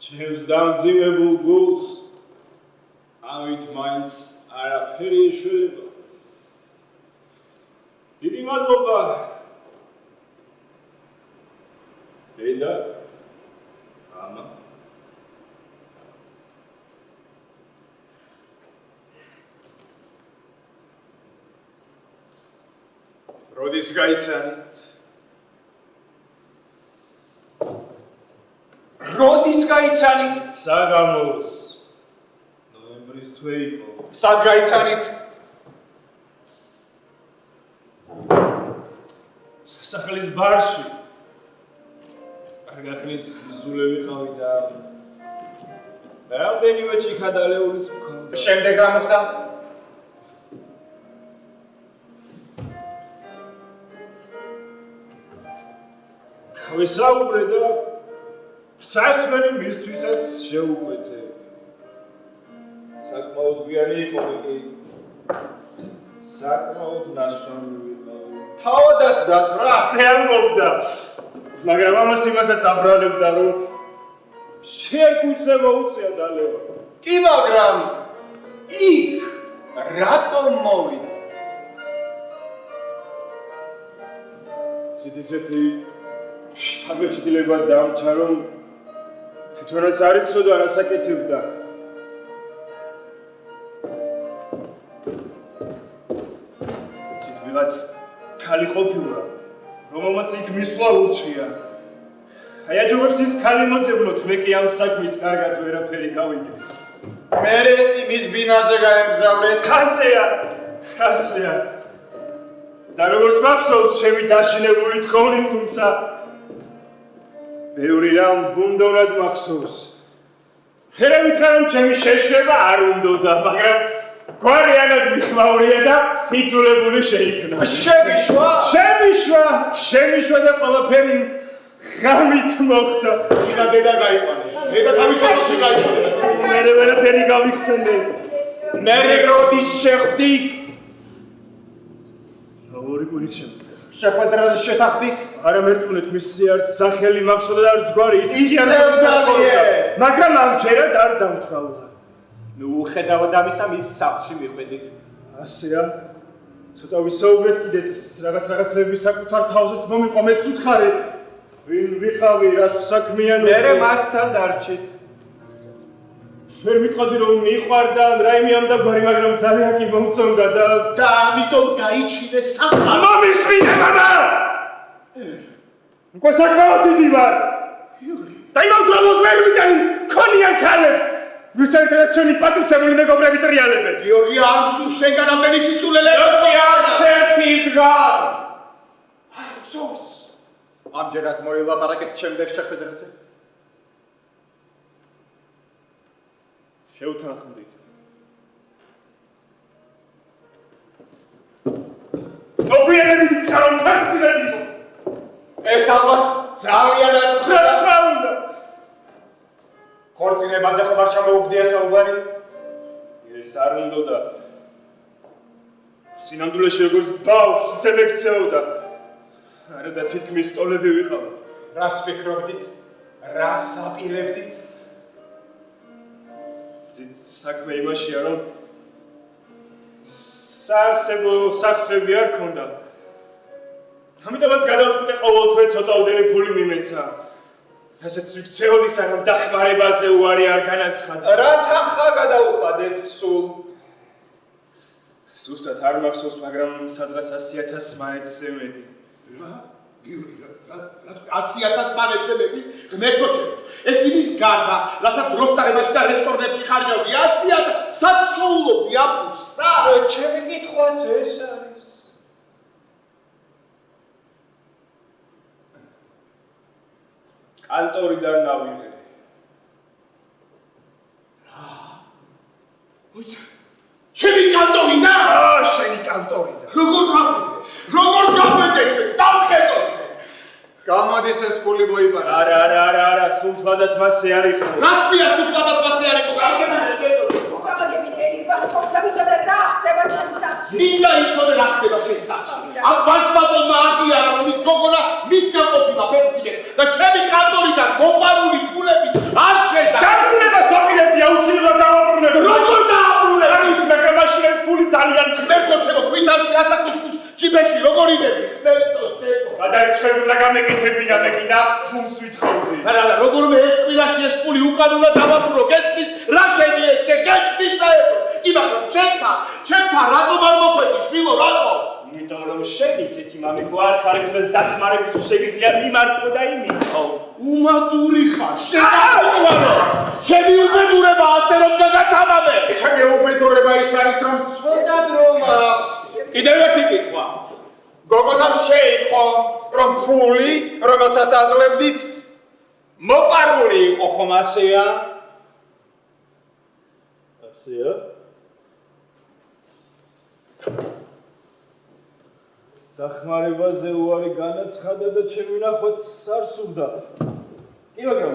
ჩემს დამძიმებულ გულს ამით მაინც არაფერი ეშველება. დიდი მადლობა. დედა, მამა. როდის გაიცანით? როდის გაიცანით? საღამოს. ნოემბრის თვე იყო. სად გაიცანით? სასახლის ბარში. არგახნის ზულე ვიყავი და რამდენიმე ჭიქა დალეულიც მქონდა. შემდეგ რა მოხდა? ვისაუბრე და სასმელი მისთვისაც შეუკვეთე. საკმაოდ გვიანი იყო კი. საკმაოდ ნასვამი ვიყავი. თავადაც დათვრა. ასე ამბობდა. მაგრამ ამას იმასაც აბრალებდა რომ შეკუცე მოუწია დალევა. კი მაგრამ იქ რატომ მოვიდა? ციტიცეთი შთაბეჭდილება დამჭა რომ თვითონაც არ იცოდა რას აკეთებდა. ცით ვიღაც ქალი ყოფილა, რომელმაც იქ მისვლა ურჩია. აი აჯობებს ის ქალი მოძებნოთ, მე კი ამ საქმის კარგად ვერაფერი გავიგე. მერე იმის ბინაზე გაემგზავრეთ. ხასია. და როგორც მახსოვს, ჩემი დაშინებული თხოვნით, თუმცა ბევრი რამ ბუნდოვნად მახსოვს. ფერა მითხრა რომ ჩემი შეშვება არ უნდოდა, მაგრამ გვარიანად მიხმაურია და ფიცულებული შეიქნა. შემიშვა და ყველაფერი ღამით მოხდა. ინა დედა გაიყვანე. დედა თავის ოთახში გაიყვანე. მე ვერაფერი გავიხსენე. მე როდის შეხვდით? ორი კვირის შემდეგ. შეხვედრაზე შეთანხმდით? არა მერწმუნეთ მისი არც სახელი მახსოვდა და არც გვარი ისე ძალიან. მაგრამ ამჯერად არ დამთვალა. ნუ ხედავად ამისა მის სახლში მიხვედით. ასეა. ცოტა ვისაუბრეთ კიდეც რაღაცები საკუთარ თავზეც მომიყვა მეც უთხარი. ვინ ვიყავი, რას საქმიანო. მერე მასთან დარჩით. ვერ ვიტყოდი რომ მიყვარდა რაიმე ამ და გვარი, მაგრამ ძალიან კი მომწონდა და ამიტომ გაიჩინე სახლა. მომისმინე მამა! უკვე საკმაოდ დიდი ვარ. და იმავდროულად ვერ ვიტანი მქონიან ქალებს. ვისერთად ჩემი პატივცემული მეგობრები ტრიალებენ. გიორგი არ მსურს შენგან ამდენი სისულელე. არც ერთი ზგარ. არ მსურს. ამჯერად მოილაპარაკეთ შემდეგ შეხვედრაზე. შევთანხმდით. მოგვიანებით ვიცა რომ თანცინები იყო. ეს ალბათ ძალიან აწუხებდა. რა უნდა? ქორწინებაზე ხომ არ ჩამოუგდია საუბარი? ეს არ უნდოდა. სინამდვილეში როგორც ბავშვს ისე მეკცეოდა. არა და თითქმის სტოლები ვიყავით. რას ფიქრობდით? რას აპირებდით? საქმე იმაშია რომ საარსებო სახსრები არ ქონდა. ამიტომაც გადავწყვიტე ყოველთვე ცოტაოდენი ფული მიმეცა. ასეც ვიქცეოდი სანამ დახმარებაზე უარი არ განაცხადა. რა თანხა გადაუხადეთ სულ? სუსტად არ მახსოვს, მაგრამ სადღაც 100,000 მანეთზე მეტი. რა? გიორგი, რა 100,000 მანეთზე მეტი? ღმერთოჩემო, ეს იმის გარდა, რასაც დროსტარებაში და რესტორნებში ხარჯავდი 100,000, სად შოულობდი ამ ფულს? სად? ჩემი კითხვაც ეს არის. კანტორიდან ნავიღე. ჩემი კანტორიდან? შენი კანტორიდან. როგორ გავიდე? როგორ გავიდე? დავხედოთ. გამოდის ეს ფული მოიპარა. არა, სულთლადაც მასე არ იყო. რას პია სულთლადაც მასე არ იყო? მინდა იცოდე რა ხდება შენ სახლში. ამ ვაჟბატონმა აღიარა რომ ის გოგონა მისგან ყოფილა ფერწიგეთ და ჩემი კანტორიდან მოყარული ფულები არ ჩერდა. დაგზნებას ვაპირებდი აუცილებლად დავაბრუნებ. როგორ დააბრუნებ? არ ვიცი, მაგრამ მაშინ ეს ფული ძალიან ღმერთო ჩემო, კვიტანცი ასაკუთრებს ჯიბეში როგორ იდები? ღმერთო ჩემო. გადარიცხები უნდა გამეკითებინა მე კიდე აქ ფულს ვითხოვდი. არა, როგორმე ერთ კვირაში ეს ფული უკანონოდ დავაბრუნო. გესმის? რა ქენი ეს? გესმის საერთოდ? იმაგრამ ჩემთან რატომ არ მოხვედი შვილო რატომ? იმიტომ რომ შენ ისეთი მამიკო არ ხარ, ვისაც დახმარების შეგიძლია მიმართო და იმითო. უმადური ხარ, შეგაჭვარო. ჩემი უბედურება ასე რომ გაგათამამე. ჩემი უბედურება ის არის რომ ცოტა დრო მაქვს. კიდევ ერთი კითხვა. გოგონამ შეიტყო რომ ფული, რომელსაც აძლევდით, მოყარული იყო ხომ ასეა? ასეა? დახმარებაზე უარი განაცხადა და ჩემი ნახვაც არ სურდა. კი, მაგრამ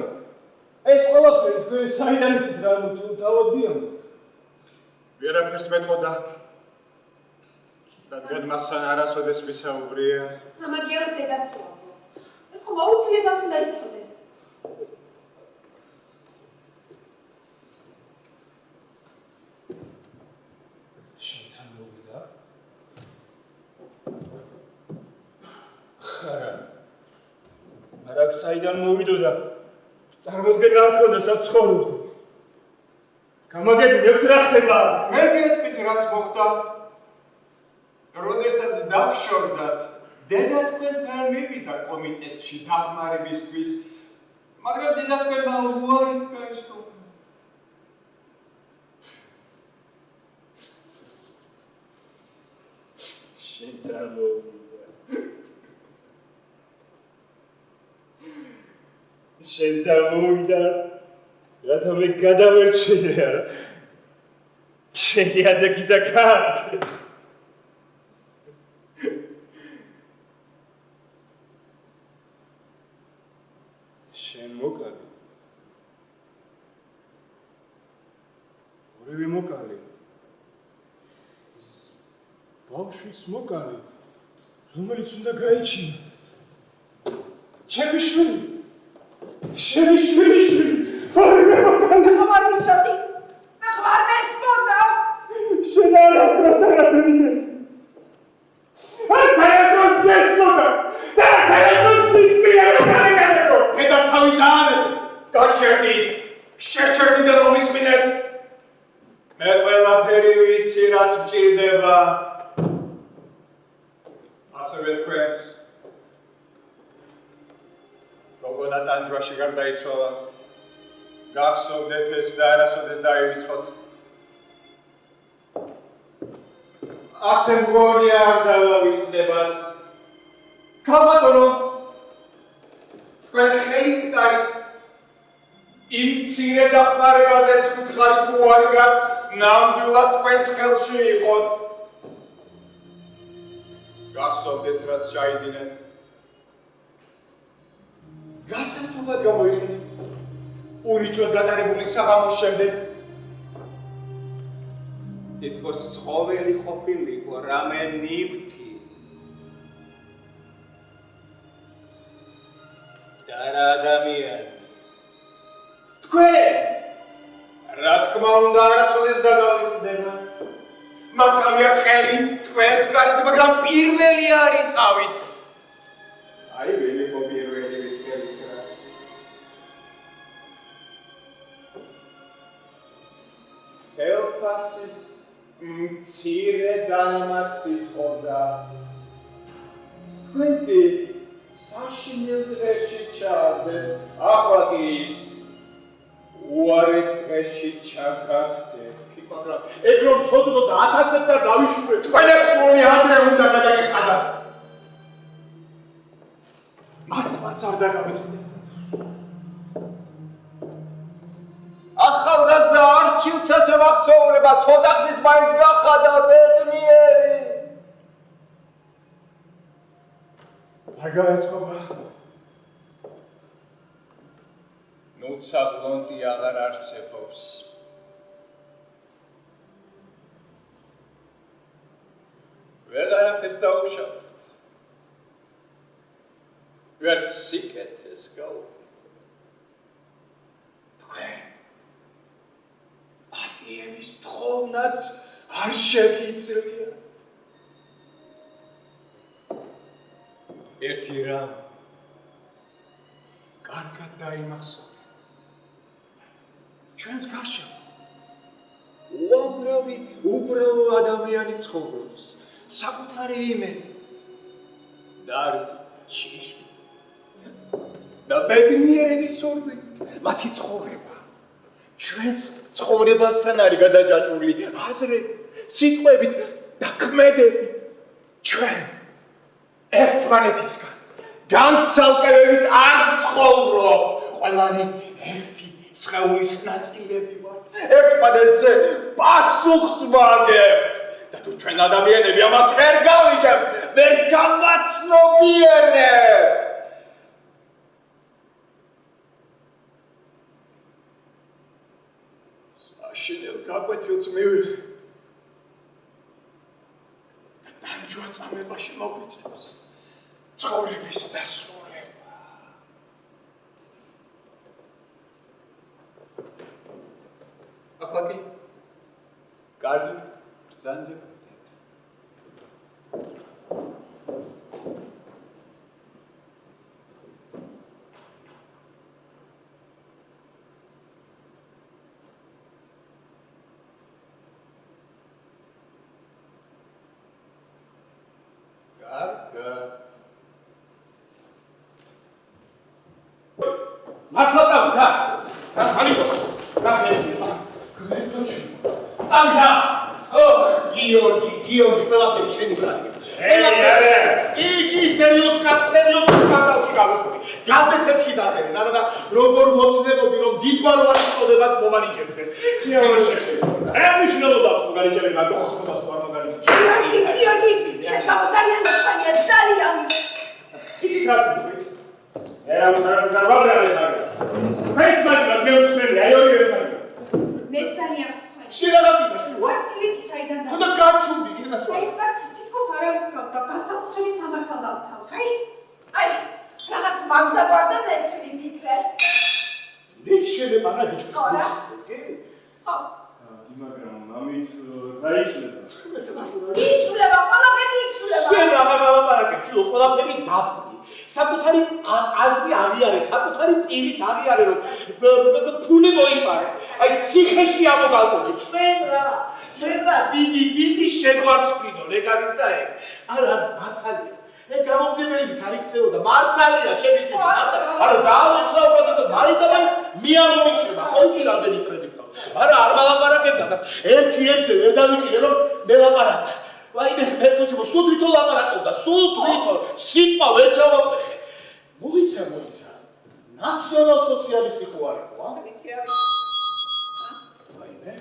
ეს ყველაფერი თქვენ საიდან იცით რა თუ თავადდიან? ვერაფერს მეტყოდა. რადგან მასთან არასოდეს ვისაუბრია. სამაგიეროდ დედასრულო. ეს ხომ აუცილებლად უნდა იცოდეს. შენთან მოვიდა? არა. მაგრამ საიდან მოვიდოდა? წარმოდგენა არ ქონდა, სად ცხოვრობდი. გამაგებინებთ რა ხდება? მე გეტყვით რაც მოხდა. როდესაც დაგშორდათ, დედა თქვენთან მივიდა კომიტეტში დახმარებისთვის, მაგრამ დედა თქვენმა უარი თქვა. შენთან მოვიდა. შენთან მოვიდა, რათა მე გადავერჩინე არა. შენი ადაკი და კარტი. შენ მოკალი. ორივე მოკალი. ბავშვის მოკალი, რომელიც უნდა გაიჩინა. ჩემი შვილი. შენი შვილი. ორივე მოკალი. ხარ ვიცოდი? ხარ მესმოდა? შენ არასდროს არ მინდეს. არასდროს მესმოდა. და არასდროს მისწია რომ განეკადო. დედას თავი დაანებო. გაჩერდით, შეჩერდით და მომისმინეთ. მე ყველაფერი ვიცი, რაც მჭირდება. ასევე თქვენს. გოგონა ტანჯვაში გარდაიცვალა. გახსოვდეთ ეს და არასოდეს დაივიწყოთ. ასე მგონი არ დავავიწყდებათ. ქალბატონო, თქვენ ხელით ვიტარით. იმ მცირე დახმარებაზეც გითხარით უარი, რაც ნამდვილად თქვენს ხელში იყოთ. გახსოვდეთ, რაც ჩაიდინეთ. გასართობად გამოიყენეთ. ურიჯოდ გატარებული საღამოს შემდეგ. თითქოს ცხოველი ყოფილიყო, რამე ნივთი. და რა ადამიანი. თქვენ! რა თქმა უნდა, არასოდეს დაგავიწყდებათ. მართალია ხელი თქვენ გქარით, მაგრამ პირველი არიყავით. აი, ველიკო პირველი ვიცხებით რა. ელფასის მცირე დანამატი თხოვდა. თქვენ კი საშინელ დღეში ჩავდეთ, ახლა კი ის უარეს დღეში ჩაგაგდეთ. მაგრამ ეგ რომ ცოდნოთ 1000-ს არ დავიშურეთ. თქვენ ახალი ადრე უნდა გადაგეხადათ. მართლაც არ დაგავიწყდეთ. ახალგაზრდა არჩილს ასე მახსოვრება, ცოტა ხნით მაინც გახადა ბედნიერი. არ გაეწყობა. ნუცა ბლონდი აღარ არსებობს. ვეღარაფერს დაუშავეთ. ვერც სიკეთეს გავუყიდეთ. თქვენ პატიების თხოვნაც არ შეგიძლია. ერთი რამ კარგად დაიმახსოვრეთ. ჩვენს გარშემო უამრავი უბრალო ადამიანი ცხოვრობს. საკუთარი იმედი, დარდი, შიში და ბედნიერების სურვილით მათი ცხოვრება ჩვენს ცხოვრებასთან არის გადაჭაჭული აზრებით, სიტყვებით და ქმედებით. ჩვენ ერთმანეთისგან განცალკევებით არ ცხოვრობთ. ყველანი ერთი სხეულის ნაწილები ვართ. ერთმანეთზე პასუხს ვაგებთ. თუ ჩვენ ადამიანები ამას ვერ გავიგებთ, ვერ გავაცნობიერებთ. საშინელ გაკვეთილს მივიღე და დამჯვა წამებაში მოგვიწევს ცხოვრების დასრულება. ახლა კი კარგი ბრძანდება. მართლა წავიდა? ანიკო, რა ხერხდება? გრეტოში. წავიდა. გიორგი, ყველაფერი შენი გრადია. იგი სერიოზ სკანდალში გავიქცე. გაზეთებში დაწერენ, არა და როგორ მოცნებოდი რომ დიდგვაროვან წოდებას მომანიჭებდნენ. რა მნიშვნელობა აქვს მაგალითად მაგოხობას თუ არ მაგალითად? გიორგი, შესაძლოა ძალიან. იცით რა თქვით? ერამს არ ვაბრალებ მაგრამ. ეს მაგალითად მეუწმენია, აი ორი ეს მაგალითად. მე ძალიან ვცხვენ. შეგადაგინა შვილო. ვარსკილიც საიდან და. ცოტა გაჩუმდი გინაცო. ეს კაცი თითქოს არავის გავდა, განსაკუთრებით სამართალ დავცავს. აი, რაღაც მაგდაბარზე მეცვი ფიქრე. შეიძლება რა გიჩვენო? არა. მაგრამ მამით დაიცვლება. იცვლება, ყველაფერი იცვლება. შენ აღარ ვალაპარაკებ, შვილო, ყველაფერი დათქვი. საკუთარი აზრი აღიარე, საკუთარი პირით აღიარე, რომ ფული მოიპარე. აი ციხეში ამოგალყოდე, ჩვენ რა, დიდი შეგვარწყვინო, ეგ არის და ეგ. არა, მართალია. მე გამომძიებელით არ იქცეოდა მართალია ჩემი შვილი არა ძალიან უცნაურად და მაინც მიამომიჩნდა ხო იცი რამდენი ტრები გყავს არა არ მალაპარაკებდა და ერთ-ერთზე ვერ დავიჭირე რომ მე ლაპარაკა ვაიმე მე თვითონ სულ თვითონ ლაპარაკობდა სულ თვითონ სიტყვა ვერ ჩავამეხე მოიცა ნაციონალ სოციალისტი ხო არ იყო ვიცი რა ვაიმე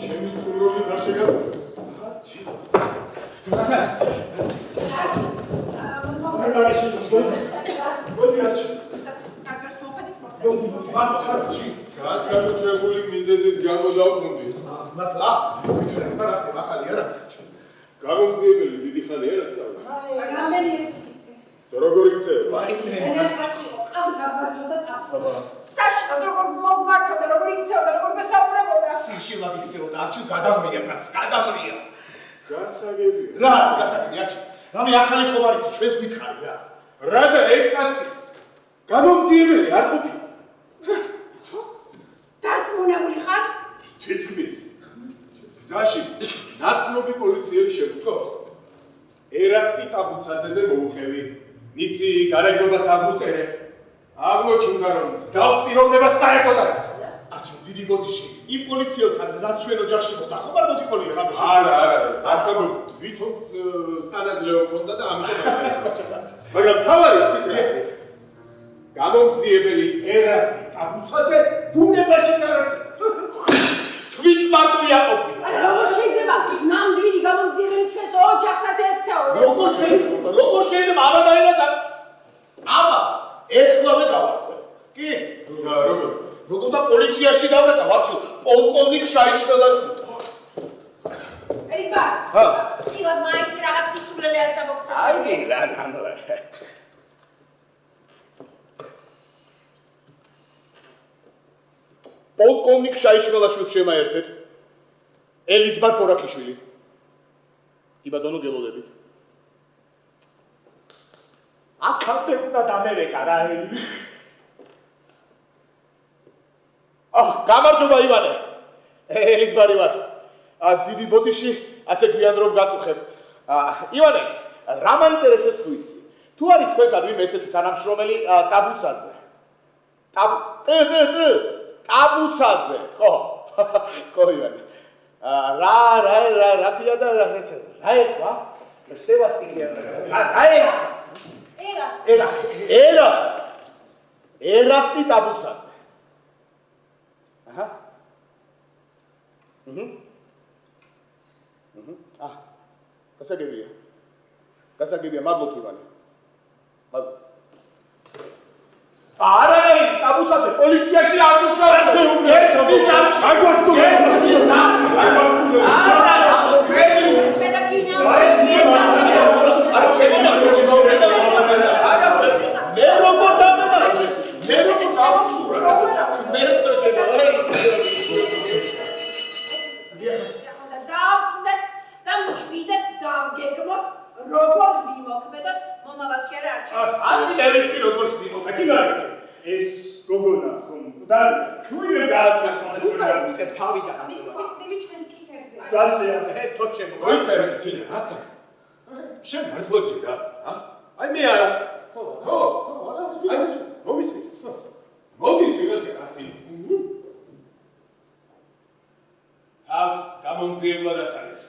ჩემის კურორტი არ შეგაწყვეტ. გასაკუთრებული მიზეზის გამო დავბრუნდით. მართლა? რა ხდება ახალი არა? გამომძიებელი დიდი ხანია რა წავიდა. რამდენი როგორ იქცევა? ვაიმე. საშინად როგორ მოგმართებდა, როგორ იქცეოდა, როგორ გესაუბრებოდა. საშინად იქცეოდა, არჩილ გადამრია კაც, გადამრია. გასაგებია. რას გასაგები არჩილ? რამე ახალი ხომ არის ჩვენს გითხარი რა. რა და ეგ კაცი გამომძიებელი არ ყოფილა. დარწმუნებული ხარ? თითქმის. გზაში ნაცნობი პოლიციელი შეგვთქო. ერასტი ტაბუცაძეზე მოუხევი. მისი გარეგნობაც აღმოწერე. აღმოჩნდა რომ მსგავს პიროვნებას საერთოდ არ აქვს. არჩილ დიდი გოდიში, იმ პოლიციელთან რაც ჩვენ ოჯახში მოხდა, ხომ არ მოდიხოლია რამე შე. არა. ასამო თვითონც სანაძლეო მქონდა და ამიტომ არ არის. მაგრამ თავარი იცით რა არის? გამომძიებელი ერასტი ტაბუცაძე ბუნებაშიც არ არის. თვით მარტვია ყოფილი. როგორ შეიძლება ნამდვილი გამომძიებელი ჩვენს ოჯახს ასე ექცეოდეს? როგორ შეიძლება ამანაირად ამას ეხლავე გავარკვე. კი? და როგორ? როგორ და პოლიციაში დავრეკა ვარჩილ პოლკოვნიკ შაიშველაშვილი. ისა. იგივე მაინც რაღაც სისულელე არ წამოგწევს. აი რა ნანა. პოლკოვნიკ შაიშველაშვილს შემაერთეთ. ელიზბარ ფორაქიშვილი. იბადონო გელოდებით. აქამდე უნდა დამერეკა რა. გამარჯობა ივანე. ელიზბარი ვარ. დიდი ბოდიში ასე გვიან რომ გაწუხებ. ივანე, რა მაინტერესებს თუ იცი? თუ არის თქვენგან ვინმე ესეთი თანამშრომელი ტაბუცაძე? ტაბუცაძე, ხო. ხო ივანე. რა ქვია და რა ეკვა? ერასტი ტაბუცაძე. აჰა. გასაგებია, მადლობთ ივანე. მადლობთ. არა, ტაბუცაძე პოლიციაში არ მუშაობს. როგორ ვიმოქმედოთ მომავალში არ არჩევ. აკი მე ვიცი როგორ ვიმოქმედოთ. ეს გოგონა ხომ მკვდარია? თუიმე გააწეს უწევ თავიდან. მისი სიკვდილი ჩვენს კისერზე. გასია ერთო ჩემო. მოიწერეთ თინა, რასა? შენ მართლა გჯერა, ა? აი მე არა. ხო, აი მომისმით. მოდის ვიღაცა კაცი. თავს გამომძიებლად ასარებს.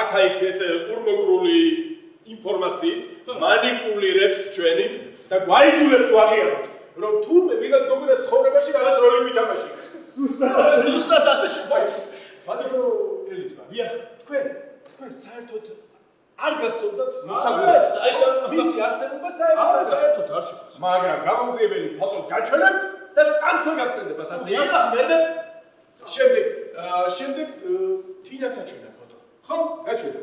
აქა-იქ ეს ყურმოყრული ინფორმაციით მანიპულირებს ჩვენით და გვაიძულებს ვაღიაროთ, რომ თურმე ვიღაც გოგონას ცხოვრებაში რაღაც როლი ვითამაშია. ზუსტად ასე შეგვაი. ბატონო ელიზბა, დიახ, თქვენ საერთოდ არ გახსოვდათ მისი არსებობა საერთოდ არ ჩქარს. მაგრამ გამომძიებელი ფოტოს გაჩვენებთ და წამს ვერ გახსენდებათ ასე. შემდეგ თინას აჩვენა ფოტო. ხო? გაჩვენა.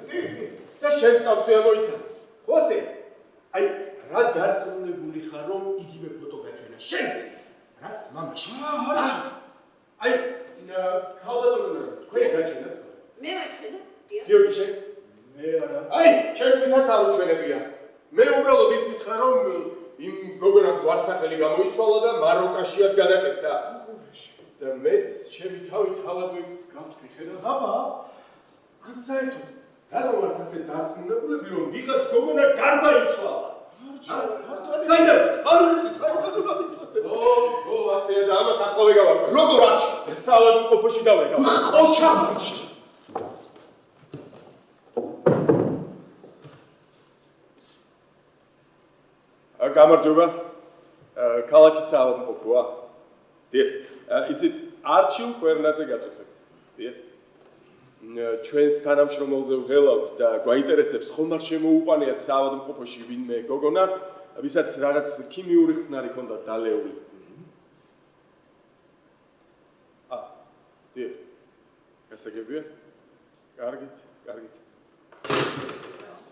და შენ წამს ვერ მოიცან. ხოსე? აი რა დარწმუნებული ხარ რომ იგივე ფოტო გაჩვენა შენც? რაც მამაში. აი ქალბატონო თქვენ გაჩვენათ? მე მაჩვენა? გიორგი შენ? მე არა. აი, ჩემთვისაც არ უჩვენებია. მე უბრალოდ ის მითხრა რომ იმ გოგონამ გვარსახელი გამოიცვალა და მაროკაშიად გადაკეთდა. და მეც ჩემი თავი თავად გავთქვი, ხედავ? აბა, ან საერთოდ რატომ ვართ ასე დარწმუნებულები, რომ ვიღაც გოგონა გარდაიცვალა? საიდან? ო, ასეა და ამას ახლავე გავარკვევ. როგორ არჩი? საავადმყოფოში დავეგავ. ოჩამში. გამარჯობა. ქალაქის საავადმყოფოა? დიახ. იცით, არჩილ კვერნაძე გაწვევთ. დიახ. ჩვენს თანამშრომელზე ვღელავთ და გვაინტერესებს ხომ არ შემოუყვანიათ საავადმყოფოში ვინმე გოგონა, ვისაც რაღაც ქიმიური ხსნარი ჰქონდა დალეული. დიახ. გასაგებია? კარგით.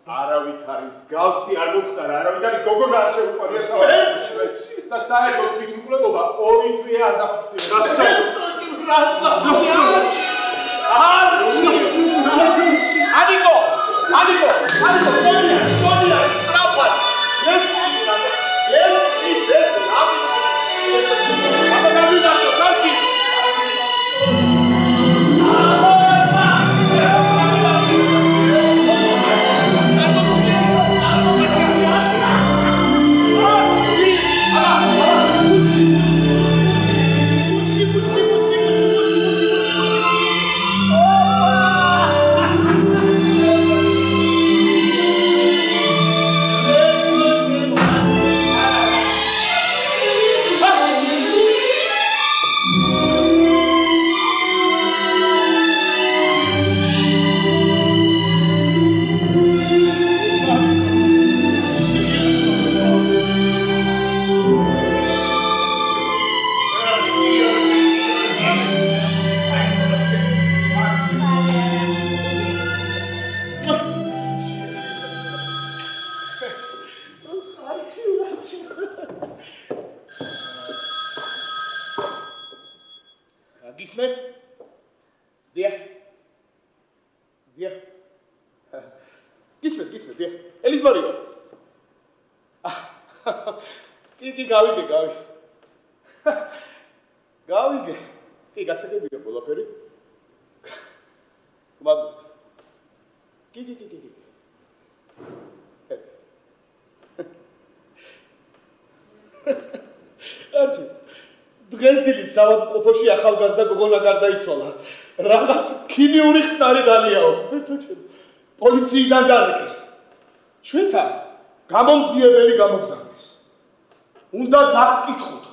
არავით არ მსგავსი არ მოხდარა, არავითარი გოგონა არ შეუყვანია საავადმყოფოში. და საერთოდ თვითმკვლელობა 2 თვე არ დაფიქსირდა. Aniko, Tonia, Strappat. Yes, გისმენთ? დიახ. გისმენთ, დიახ. ელიზბარი ვარ. კი, გავიგე. გავიგე. კი, გასაგებია ყველაფერი. გმადლობთ. კი. არჩი. დღეს დილით საავადმყოფოში ახალგაზრდა გოგონა გარდაიცვალა. რაღაც ქიმიური ხსნარი დალიაო. ბერტოჩემ. პოლიციიდან დარეკეს. ჩვენთან გამომძიებელი გამოგზავნეს. უნდა დაგკითხოთ,